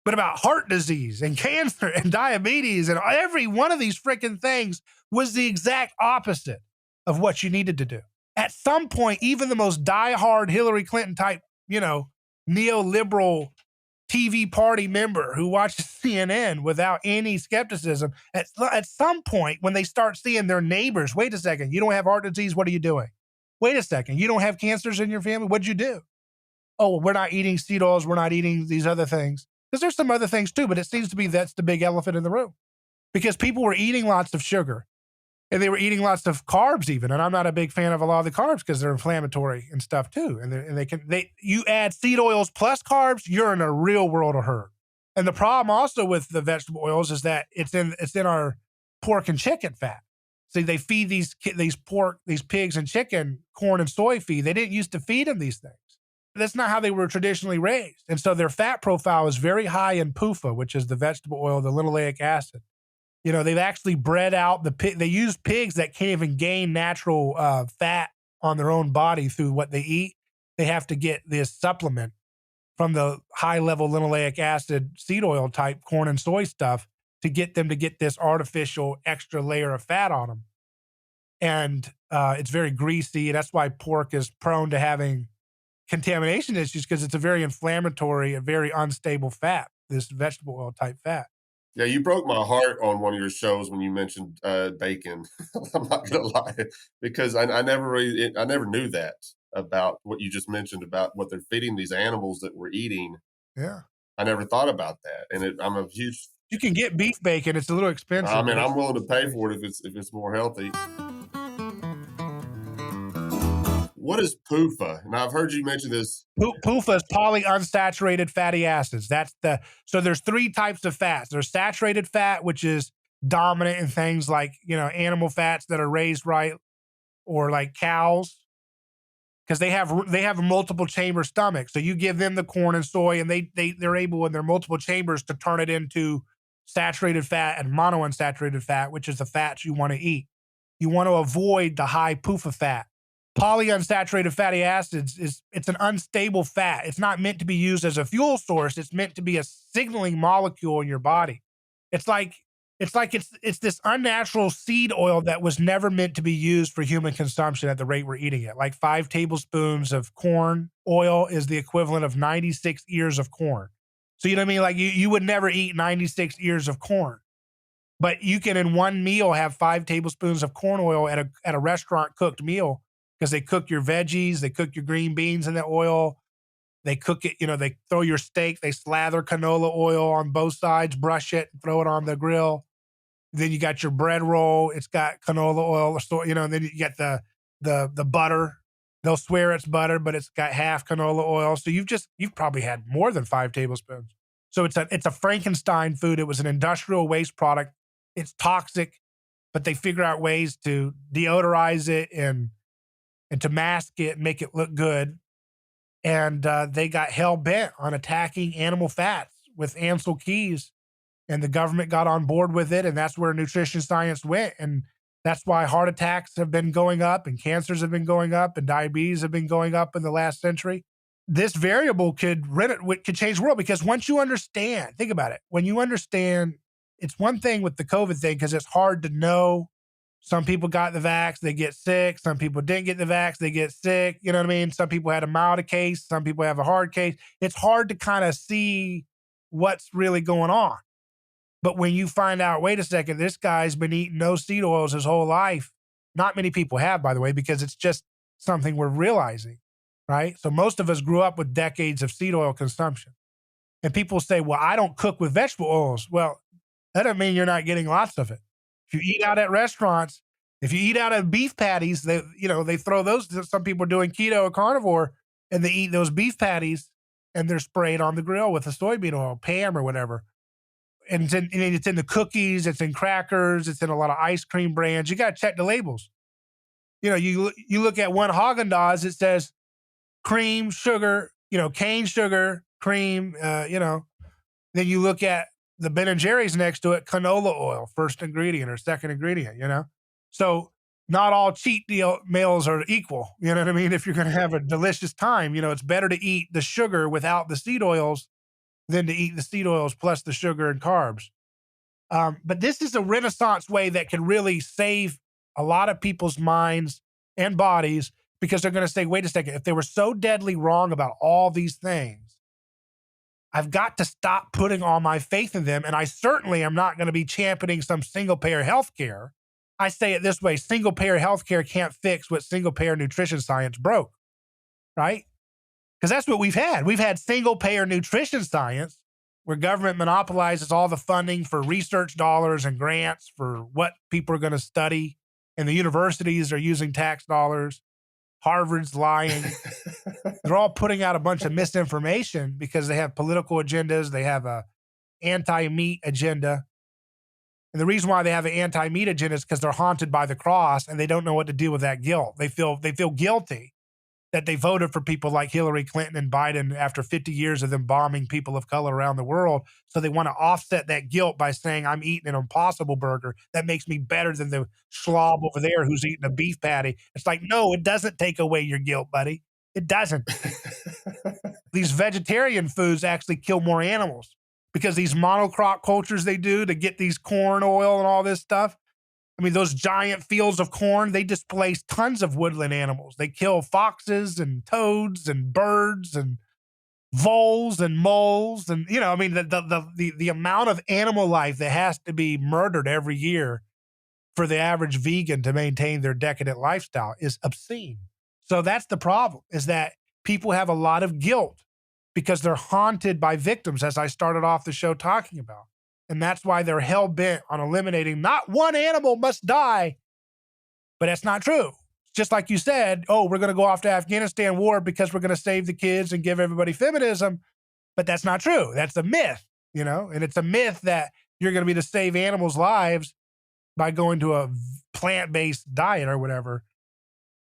but about heart disease and cancer and diabetes and every one of these freaking things was the exact opposite of what you needed to do. At some point, even the most diehard Hillary Clinton type, neoliberal TV party member who watches CNN without any skepticism, at some point when they start seeing their neighbors, wait a second, you don't have heart disease, what are you doing? Wait a second, you don't have cancers in your family, what'd you do? Oh, we're not eating seed oils, we're not eating these other things. Because there's some other things too, but it seems to be that's the big elephant in the room. Because people were eating lots of sugar and they were eating lots of carbs even. And I'm not a big fan of a lot of the carbs because they're inflammatory and stuff too. And you add seed oils plus carbs, you're in a real world of hurt. And the problem also with the vegetable oils is that it's in our pork and chicken fat. See, they feed these pigs and chicken corn and soy feed. They didn't used to feed them these things. That's not how they were traditionally raised. And so their fat profile is very high in PUFA, which is the vegetable oil, the linoleic acid. They've actually bred out they use pigs that can't even gain natural fat on their own body through what they eat. They have to get this supplement from the high level linoleic acid seed oil type corn and soy stuff to get them to get this artificial extra layer of fat on them. And it's very greasy. And that's why pork is prone to having contamination issues, because it's a very inflammatory, a very unstable fat, this vegetable oil type fat. Yeah, you broke my heart on one of your shows when you mentioned bacon. I'm not gonna lie, because I never knew that about what you just mentioned about what they're feeding these animals that we're eating. Yeah, I never thought about that, and I'm a huge. You can get beef bacon; it's a little expensive. I mean, I'm willing to pay for it if it's more healthy. What is PUFA? And I've heard you mention this. PUFA is polyunsaturated fatty acids. So there's three types of fats. There's saturated fat, which is dominant in things like, animal fats that are raised right, or like cows, because they have a multiple chamber stomach. So you give them the corn and soy, and they're able in their multiple chambers to turn it into saturated fat and monounsaturated fat, which is the fats you want to eat. You want to avoid the high PUFA fat. Polyunsaturated fatty acids it's an unstable fat. It's not meant to be used as a fuel source. It's meant to be a signaling molecule in your body. It's this unnatural seed oil that was never meant to be used for human consumption at the rate we're eating it. Like 5 tablespoons of corn oil is the equivalent of 96 ears of corn. So you know what I mean? Like you would never eat 96 ears of corn. But you can in one meal have 5 tablespoons of corn oil at a restaurant cooked meal, because they cook your veggies, they cook your green beans in the oil, they cook it, they throw your steak, they slather canola oil on both sides, brush it, throw it on the grill. Then you got your bread roll, it's got canola oil, and then you get the butter. They'll swear it's butter, but it's got half canola oil. So you've probably had more than 5 tablespoons. So it's a Frankenstein food. It was an industrial waste product it's toxic, but they figure out ways to deodorize it and to mask it and make it look good. And they got hell bent on attacking animal fats with Ansel Keys, and the government got on board with it. And that's where nutrition science went. And that's why heart attacks have been going up and cancers have been going up and diabetes have been going up in the last century. This variable could change the world, because once you understand, think about it, when you understand, it's one thing with the COVID thing, because it's hard to know. Some people got the vax, they get sick. Some people didn't get the vax, they get sick. You know what I mean? Some people had a mild case. Some people have a hard case. It's hard to kind of see what's really going on. But when you find out, wait a second, this guy's been eating no seed oils his whole life. Not many people have, by the way, because it's just something we're realizing, right? So most of us grew up with decades of seed oil consumption. And people say, well, I don't cook with vegetable oils. Well, that doesn't mean you're not getting lots of it. If you eat out at restaurants, if you eat out of beef patties, they throw those. Some people are doing keto or carnivore, and they eat those beef patties, and they're sprayed on the grill with a soybean oil, Pam or whatever. And it's in the cookies, it's in crackers, it's in a lot of ice cream brands. You got to check the labels. You look at one Haagen-Dazs, it says cream, sugar, cane sugar, cream, Then you look at the Ben & Jerry's next to it, canola oil, first ingredient or second ingredient, So not all cheat meals are equal. You know what I mean? If you're going to have a delicious time, it's better to eat the sugar without the seed oils than to eat the seed oils plus the sugar and carbs. But this is a renaissance way that can really save a lot of people's minds and bodies, because they're going to say, wait a second, if they were so deadly wrong about all these things, I've got to stop putting all my faith in them. And I certainly am not going to be championing some single-payer healthcare. I say it this way, single-payer healthcare can't fix what single-payer nutrition science broke, right? Because that's what we've had. We've had single-payer nutrition science where government monopolizes all the funding for research dollars and grants for what people are going to study, and the universities are using tax dollars. Harvard's lying. They're all putting out a bunch of misinformation because they have political agendas. They have a anti-meat agenda. And the reason why they have an anti-meat agenda is because they're haunted by the cross and they don't know what to do with that guilt. They feel guilty that they voted for people like Hillary Clinton and Biden after 50 years of them bombing people of color around the world. So they want to offset that guilt by saying, I'm eating an Impossible Burger. That makes me better than the slob over there who's eating a beef patty. It's like, no, it doesn't take away your guilt, buddy. It doesn't. These vegetarian foods actually kill more animals because these monocrop cultures they do to get these corn oil and all this stuff. I mean, those giant fields of corn, they displace tons of woodland animals. They kill foxes and toads and birds and voles and moles. And, the amount of animal life that has to be murdered every year for the average vegan to maintain their decadent lifestyle is obscene. So that's the problem, is that people have a lot of guilt because they're haunted by victims, as I started off the show talking about. And that's why they're hell-bent on eliminating not one animal must die. But that's not true. Just like you said, we're going to go off to Afghanistan war because we're going to save the kids and give everybody feminism. But that's not true. That's a myth, and it's a myth that you're going to be to save animals' lives by going to a plant-based diet or whatever.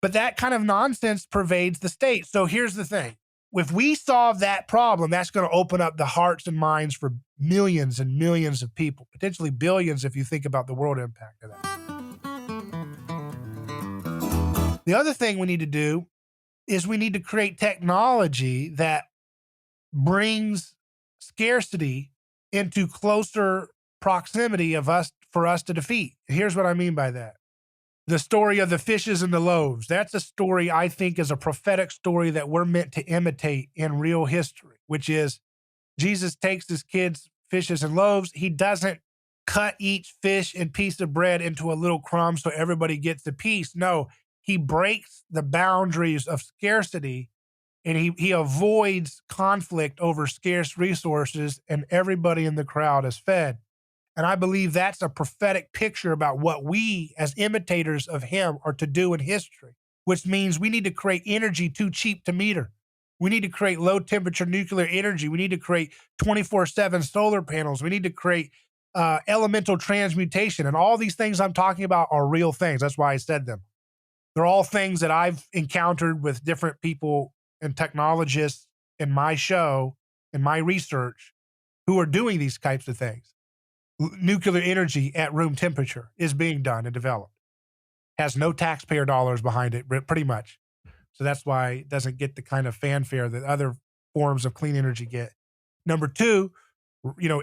But that kind of nonsense pervades the state. So here's the thing. If we solve that problem, that's going to open up the hearts and minds for millions and millions of people, potentially billions if you think about the world impact of that. The other thing we need to do is we need to create technology that brings scarcity into closer proximity of us for us to defeat. Here's what I mean by that. The story of the fishes and the loaves. That's a story I think is a prophetic story that we're meant to imitate in real history, which is Jesus takes his kids' fishes and loaves. He doesn't cut each fish and piece of bread into a little crumb so everybody gets a piece. No, he breaks the boundaries of scarcity and he avoids conflict over scarce resources, and everybody in the crowd is fed. And I believe that's a prophetic picture about what we as imitators of him are to do in history, which means we need to create energy too cheap to meter. We need to create low temperature nuclear energy. We need to create 24/7 solar panels. We need to create elemental transmutation, and all these things I'm talking about are real things. That's why I said them. They're all things that I've encountered with different people and technologists in my show, in my research, who are doing these types of things. Nuclear energy at room temperature is being done and developed. Has no taxpayer dollars behind it, pretty much. So that's why it doesn't get the kind of fanfare that other forms of clean energy get. Number two,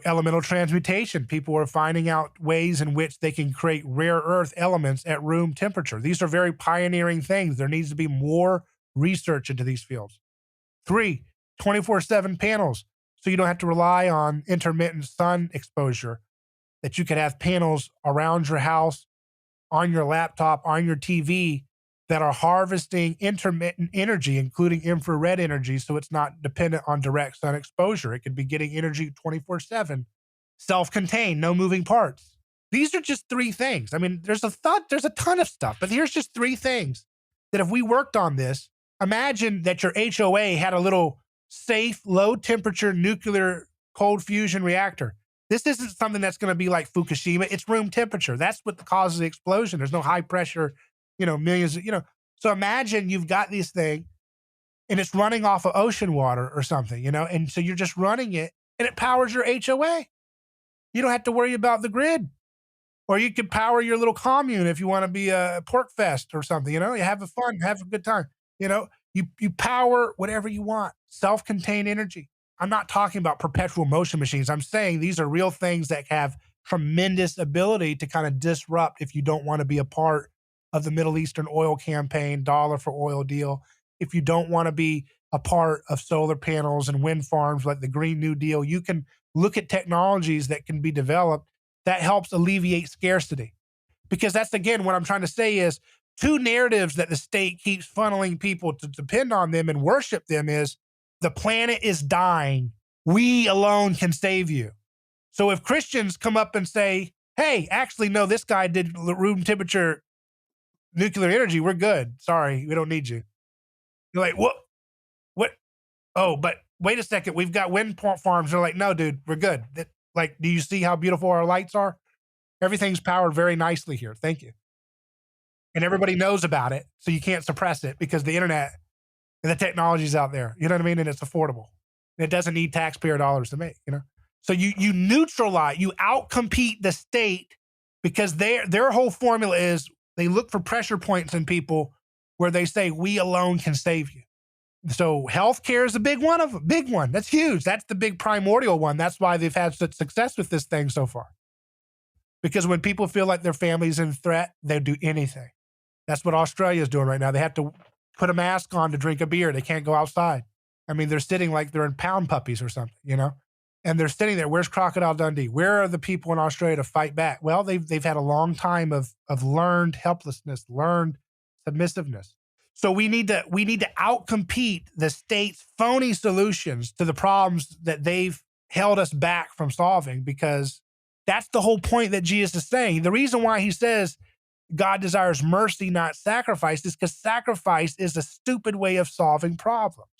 elemental transmutation. People are finding out ways in which they can create rare earth elements at room temperature. These are very pioneering things. There needs to be more research into these fields. 3, 24/7 panels, so you don't have to rely on intermittent sun exposure, that you could have panels around your house, on your laptop, on your TV, that are harvesting intermittent energy, including infrared energy, so it's not dependent on direct sun exposure. It could be getting energy 24/7, self-contained, no moving parts. These are just 3 things. I mean, there's a ton of stuff, but here's just 3 things that if we worked on this, imagine that your HOA had a little safe, low-temperature nuclear cold fusion reactor. This isn't something that's going to be like Fukushima. It's room temperature. That's what causes the explosion. There's no high pressure, millions, So imagine you've got this thing and it's running off of ocean water or something, and so you're just running it and it powers your HOA. You don't have to worry about the grid. Or you could power your little commune if you want to be a pork fest or something, you have fun, have a good time. You power whatever you want, self-contained energy. I'm not talking about perpetual motion machines. I'm saying these are real things that have tremendous ability to kind of disrupt if you don't want to be a part of the Middle Eastern oil campaign, dollar for oil deal. If you don't want to be a part of solar panels and wind farms like the Green New Deal, you can look at technologies that can be developed that helps alleviate scarcity. Because that's, again, what I'm trying to say is 2 narratives that the state keeps funneling people to depend on them and worship them is the planet is dying. We alone can save you. So if Christians come up and say, hey, actually, no, this guy did room temperature nuclear energy, we're good. Sorry, we don't need you. You're like, what? Oh, but wait a second. We've got wind farms. They're like, no, dude, we're good. Do you see how beautiful our lights are? Everything's powered very nicely here. Thank you. And everybody knows about it, so you can't suppress it because the internet and the technology's out there. You know what I mean? And it's affordable. It doesn't need taxpayer dollars to make, So you neutralize, you outcompete the state because their whole formula is they look for pressure points in people where they say, we alone can save you. So healthcare is a big one. That's huge. That's the big primordial one. That's why they've had such success with this thing so far. Because when people feel like their family's in threat, they do anything. That's what Australia is doing right now. They have to put a mask on to drink a beer. They can't go outside. I mean, they're sitting like they're in pound puppies or something, And they're sitting there. Where's Crocodile Dundee? Where are the people in Australia to fight back? Well, they've had a long time of learned helplessness, learned submissiveness. So we need to outcompete the state's phony solutions to the problems that they've held us back from solving, because that's the whole point that Jesus is saying. The reason why he says God desires mercy, not sacrifice, is because sacrifice is a stupid way of solving problems.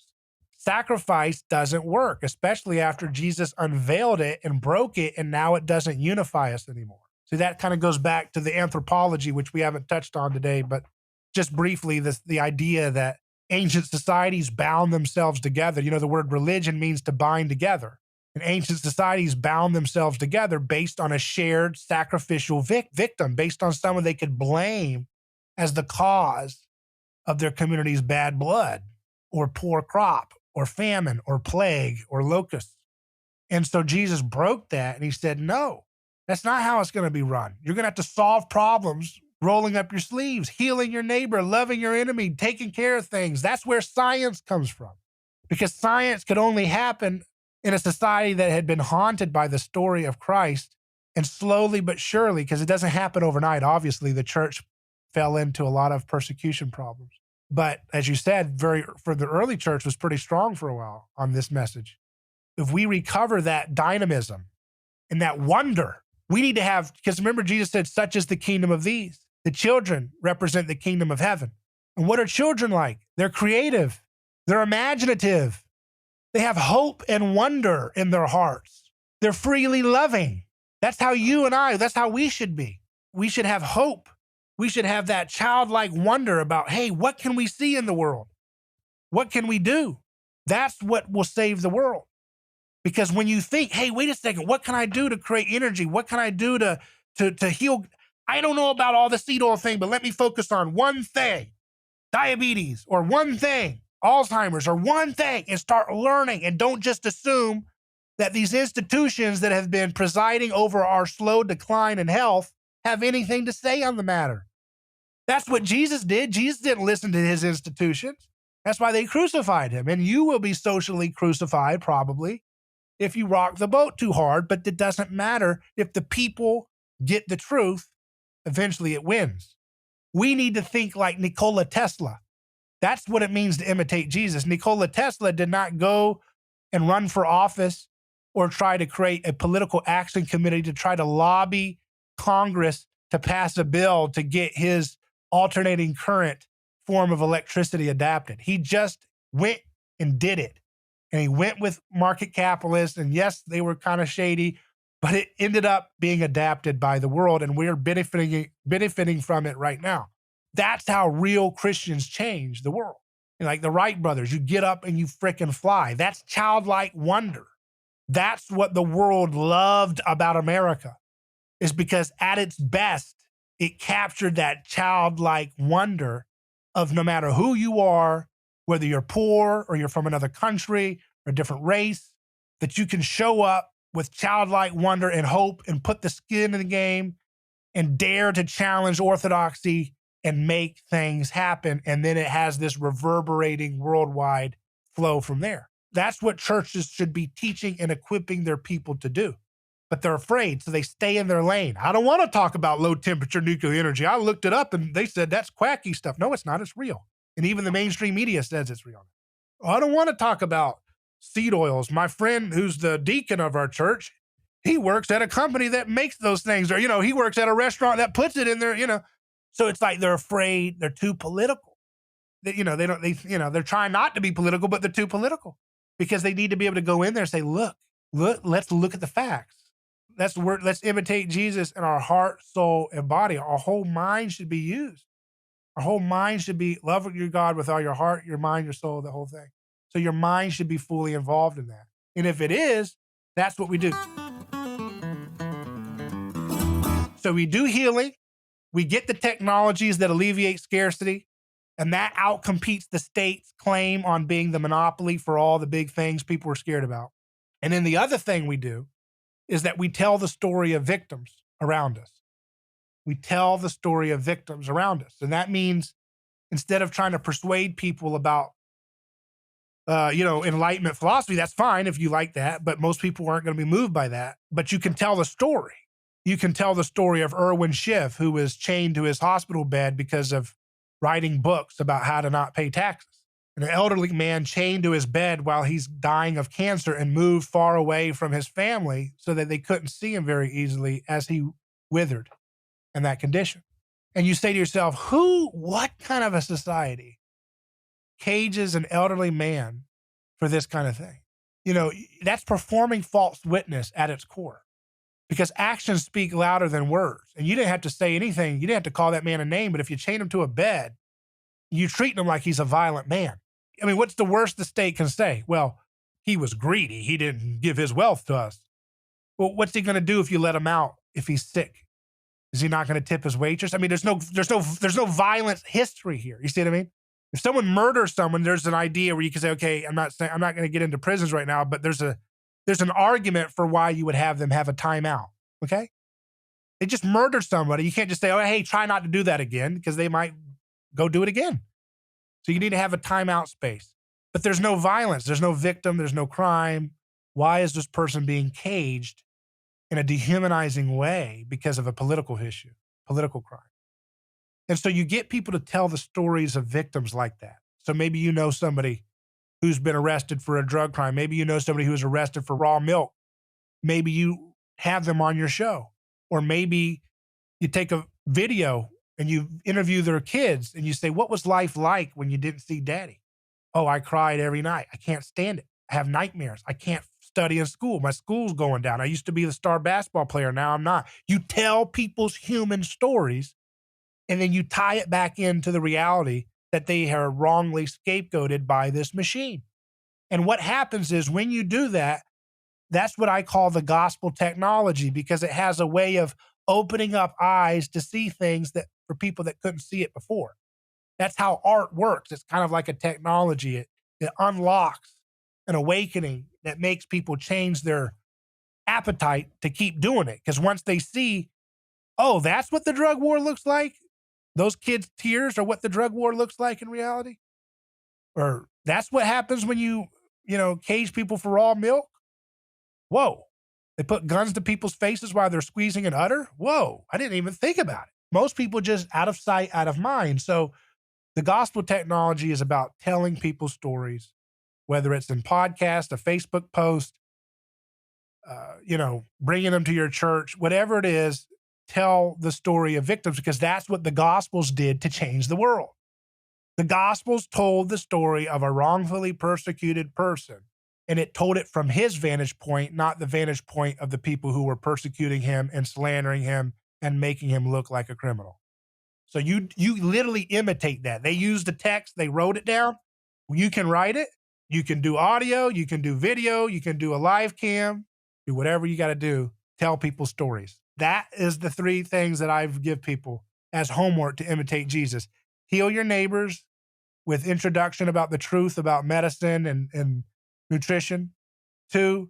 Sacrifice doesn't work, especially after Jesus unveiled it and broke it, and now it doesn't unify us anymore. So that kind of goes back to the anthropology, which we haven't touched on today, but just briefly, the idea that ancient societies bound themselves together. The word religion means to bind together. And ancient societies bound themselves together based on a shared sacrificial victim, based on someone they could blame as the cause of their community's bad blood or poor crop or famine or plague or locusts. And so Jesus broke that and he said, no, that's not how it's going to be run. You're going to have to solve problems, rolling up your sleeves, healing your neighbor, loving your enemy, taking care of things. That's where science comes from, because science could only happen in a society that had been haunted by the story of Christ, and slowly but surely, because it doesn't happen overnight. Obviously, the church fell into a lot of persecution problems. But as you said, for the early church was pretty strong for a while on this message. If we recover that dynamism and that wonder, we need to have, because remember Jesus said, such is the kingdom of these. The children represent the kingdom of heaven. And what are children like? They're creative. They're imaginative. They have hope and wonder in their hearts. They're freely loving. That's how you and I, that's how we should be. We should have hope. We should have that childlike wonder about, hey, what can we see in the world? What can we do? That's what will save the world. Because when you think, hey, wait a second, what can I do to create energy? What can I do to heal? I don't know about all the seed oil thing, but let me focus on one thing, diabetes, or one thing, Alzheimer's, or one thing, and start learning. And don't just assume that these institutions that have been presiding over our slow decline in health have anything to say on the matter. That's what Jesus did. Jesus didn't listen to his institutions. That's why they crucified him. And you will be socially crucified probably if you rock the boat too hard, but it doesn't matter. If the people get the truth, eventually it wins. We need to think like Nikola Tesla. That's what it means to imitate Jesus. Nikola Tesla did not go and run for office or try to create a political action committee to try to lobby Congress to pass a bill to get his alternating current form of electricity adapted. He just went and did it. And he went with market capitalists, and yes, they were kind of shady, but it ended up being adapted by the world, and we're benefiting from it right now. That's how real Christians change the world. Like the Wright brothers, you get up and you frickin' fly. That's childlike wonder. That's what the world loved about America, is because at its best, it captured that childlike wonder of no matter who you are, whether you're poor or you're from another country or a different race, that you can show up with childlike wonder and hope and put the skin in the game and dare to challenge orthodoxy and make things happen. And then it has this reverberating worldwide flow from there. That's what churches should be teaching and equipping their people to do. But they're afraid, so they stay in their lane. I don't want to talk about low temperature nuclear energy. I looked it up and they said that's quacky stuff. No, it's not. It's real. And even the mainstream media says it's real. I don't want to talk about seed oils. My friend who's the deacon of our church, he works at a company that makes those things. Or, he works at a restaurant that puts it in there, So it's like they're afraid they're too political. They're trying not to be political, but they're too political because they need to be able to go in there and say, look, let's look at the facts. Let's imitate Jesus in our heart, soul, and body. Our whole mind should be used. Our whole mind should be love your God with all your heart, your mind, your soul, the whole thing. So your mind should be fully involved in that. And if it is, that's what we do. So we do healing. We get the technologies that alleviate scarcity, and that outcompetes the state's claim on being the monopoly for all the big things people are scared about. And then the other thing we do is that we tell the story of victims around us. We tell the story of victims around us. And that means instead of trying to persuade people about, Enlightenment philosophy, that's fine if you like that, but most people aren't going to be moved by that. But you can tell the story. You can tell the story of Erwin Schiff, who was chained to his hospital bed because of writing books about how to not pay taxes. An elderly man chained to his bed while he's dying of cancer and moved far away from his family so that they couldn't see him very easily as he withered in that condition. And you say to yourself, what kind of a society cages an elderly man for this kind of thing? That's performing false witness at its core, because actions speak louder than words. And you didn't have to say anything. You didn't have to call that man a name, but if you chain him to a bed, you treat him like he's a violent man. I mean, what's the worst the state can say? Well, he was greedy. He didn't give his wealth to us. Well, what's he going to do if you let him out if he's sick? Is he not going to tip his waitress? I mean, there's no violence history here. You see what I mean? If someone murders someone, there's an idea where you can say, okay, I'm not going to get into prisons right now, but there's an argument for why you would have them have a timeout. Okay? They just murdered somebody. You can't just say, oh, hey, try not to do that again, because they might go do it again. So you need to have a timeout space. But there's no violence. There's no victim. There's no crime. Why is this person being caged in a dehumanizing way because of a political issue, political crime? And so you get people to tell the stories of victims like that. So maybe you know somebody who's been arrested for a drug crime. Maybe you know somebody who was arrested for raw milk. Maybe you have them on your show. Or maybe you take a video and you interview their kids and you say, what was life like when you didn't see daddy? Oh, I cried every night. I can't stand it. I have nightmares. I can't study in school. My school's going down. I used to be the star basketball player. Now I'm not. You tell people's human stories, and then you tie it back into the reality that they are wrongly scapegoated by this machine. And what happens is when you do that, that's what I call the gospel technology, because it has a way of opening up eyes to see things that for people that couldn't see it before. That's how art works. It's kind of like a technology. It unlocks an awakening that makes people change their appetite to keep doing it. Because once they see, oh, that's what the drug war looks like, those kids' tears are what the drug war looks like in reality, or that's what happens when you cage people for raw milk. Whoa. They put guns to people's faces while they're squeezing an udder. Whoa. I didn't even think about it. Most people just out of sight, out of mind. So the gospel technology is about telling people stories, whether it's in podcast, a Facebook post, bringing them to your church, whatever it is. Tell the story of victims, because that's what the Gospels did to change the world. The Gospels told the story of a wrongfully persecuted person, and it told it from his vantage point, not the vantage point of the people who were persecuting him and slandering him and making him look like a criminal. So you literally imitate that. They used the text, they wrote it down. You can write it, you can do audio, you can do video, you can do a live cam, do whatever you got to do. Tell people stories. That is the three things that I give people as homework to imitate Jesus. Heal your neighbors with introduction about the truth about medicine and nutrition. 2,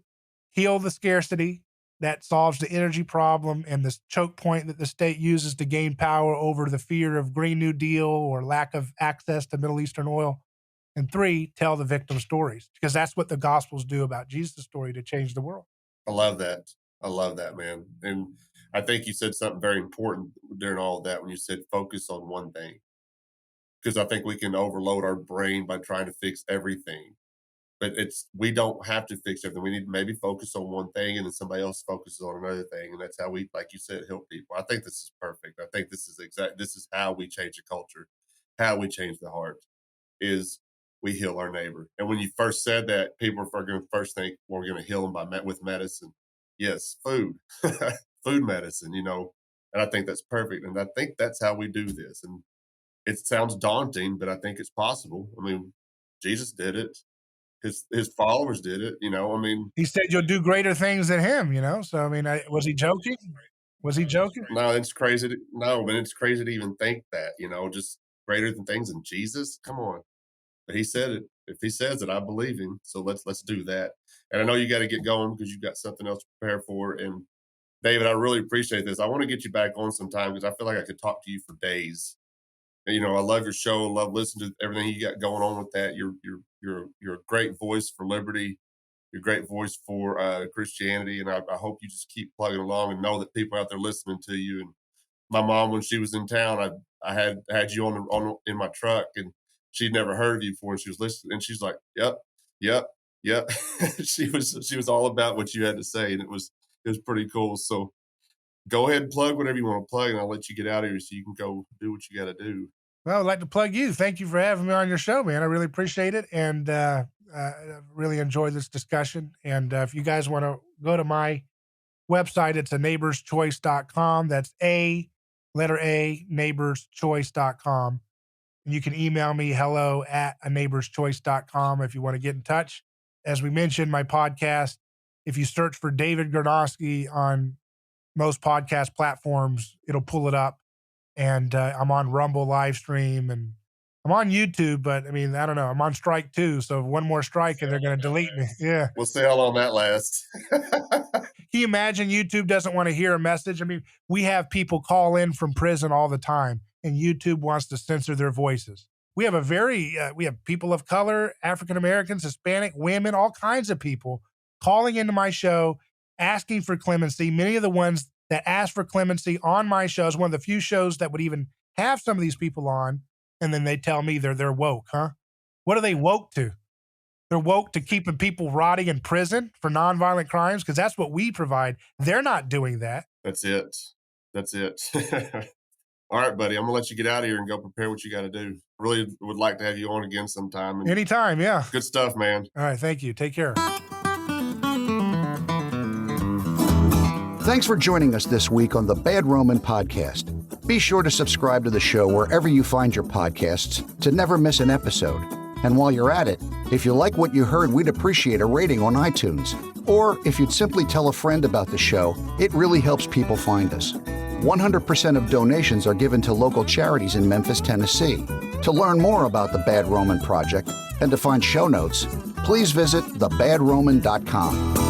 heal the scarcity that solves the energy problem and the choke point that the state uses to gain power over the fear of Green New Deal or lack of access to Middle Eastern oil. And 3, tell the victim stories, because that's what the Gospels do about Jesus' story to change the world. I love that, man. And I think you said something very important during all of that when you said focus on one thing. Because I think we can overload our brain by trying to fix everything. But we don't have to fix everything. We need to maybe focus on one thing, and then somebody else focuses on another thing. And that's how we, like you said, help people. I think this is perfect. I think this is how we change the culture, how we change the heart, is we heal our neighbor. And when you first said that, people are going to first think we're going to heal them with medicine. Yes, food, food medicine, And I think that's perfect. And I think that's how we do this. And it sounds daunting, but I think it's possible. I mean, Jesus did it. His followers did it. He said you'll do greater things than him. So I mean, was he joking? Was he joking? No, it's crazy. It's crazy to even think that. Just greater than things than Jesus. Come on. But he said it. If he says it, I believe him. So let's do that. And I know you got to get going because you've got something else to prepare for. And David, I really appreciate this. I want to get you back on sometime because I feel like I could talk to you for days. And, I love your show. I love listening to everything you got going on with that. You're a great voice for liberty. You're a great voice for Christianity. And I hope you just keep plugging along and know that people out there listening to you. And my mom, when she was in town, I had you on in my truck, and she'd never heard of you before, and she was listening, and she's like, "Yep." She was all about what you had to say, and it was pretty cool. So go ahead and plug whatever you want to plug, and I'll let you get out of here so you can go do what you got to do. Well, I'd like to plug you. Thank you for having me on your show, man. I really appreciate it, and really enjoyed this discussion. And if you guys want to go to my website, it's aneighborschoice.com. That's neighborschoice.com. And you can email me hello@aneighborschoice.com if you want to get in touch. As we mentioned, my podcast, if you search for David Gornoski on most podcast platforms, it'll pull it up. And I'm on Rumble live stream, and I'm on YouTube, but I mean, I don't know. I'm on strike too. So one more strike and they're going to delete me. Yeah. We'll see how long that lasts. Can you imagine YouTube doesn't want to hear a message? I mean, we have people call in from prison all the time, and YouTube wants to censor their voices. We have we have people of color, African-Americans, Hispanic, women, all kinds of people calling into my show, asking for clemency. Many of the ones that ask for clemency on my show is one of the few shows that would even have some of these people on. And then they tell me they're woke, huh? What are they woke to? They're woke to keeping people rotting in prison for nonviolent crimes, because that's what we provide. They're not doing that. That's it. All right, buddy. I'm going to let you get out of here and go prepare what you got to do. Really would like to have you on again sometime. Anytime, yeah. Good stuff, man. All right, thank you. Take care. Thanks for joining us this week on the Bad Roman Podcast. Be sure to subscribe to the show wherever you find your podcasts to never miss an episode. And while you're at it, if you like what you heard, we'd appreciate a rating on iTunes. Or if you'd simply tell a friend about the show, it really helps people find us. 100% of donations are given to local charities in Memphis, Tennessee. To learn more about the Bad Roman Project and to find show notes, please visit thebadroman.com.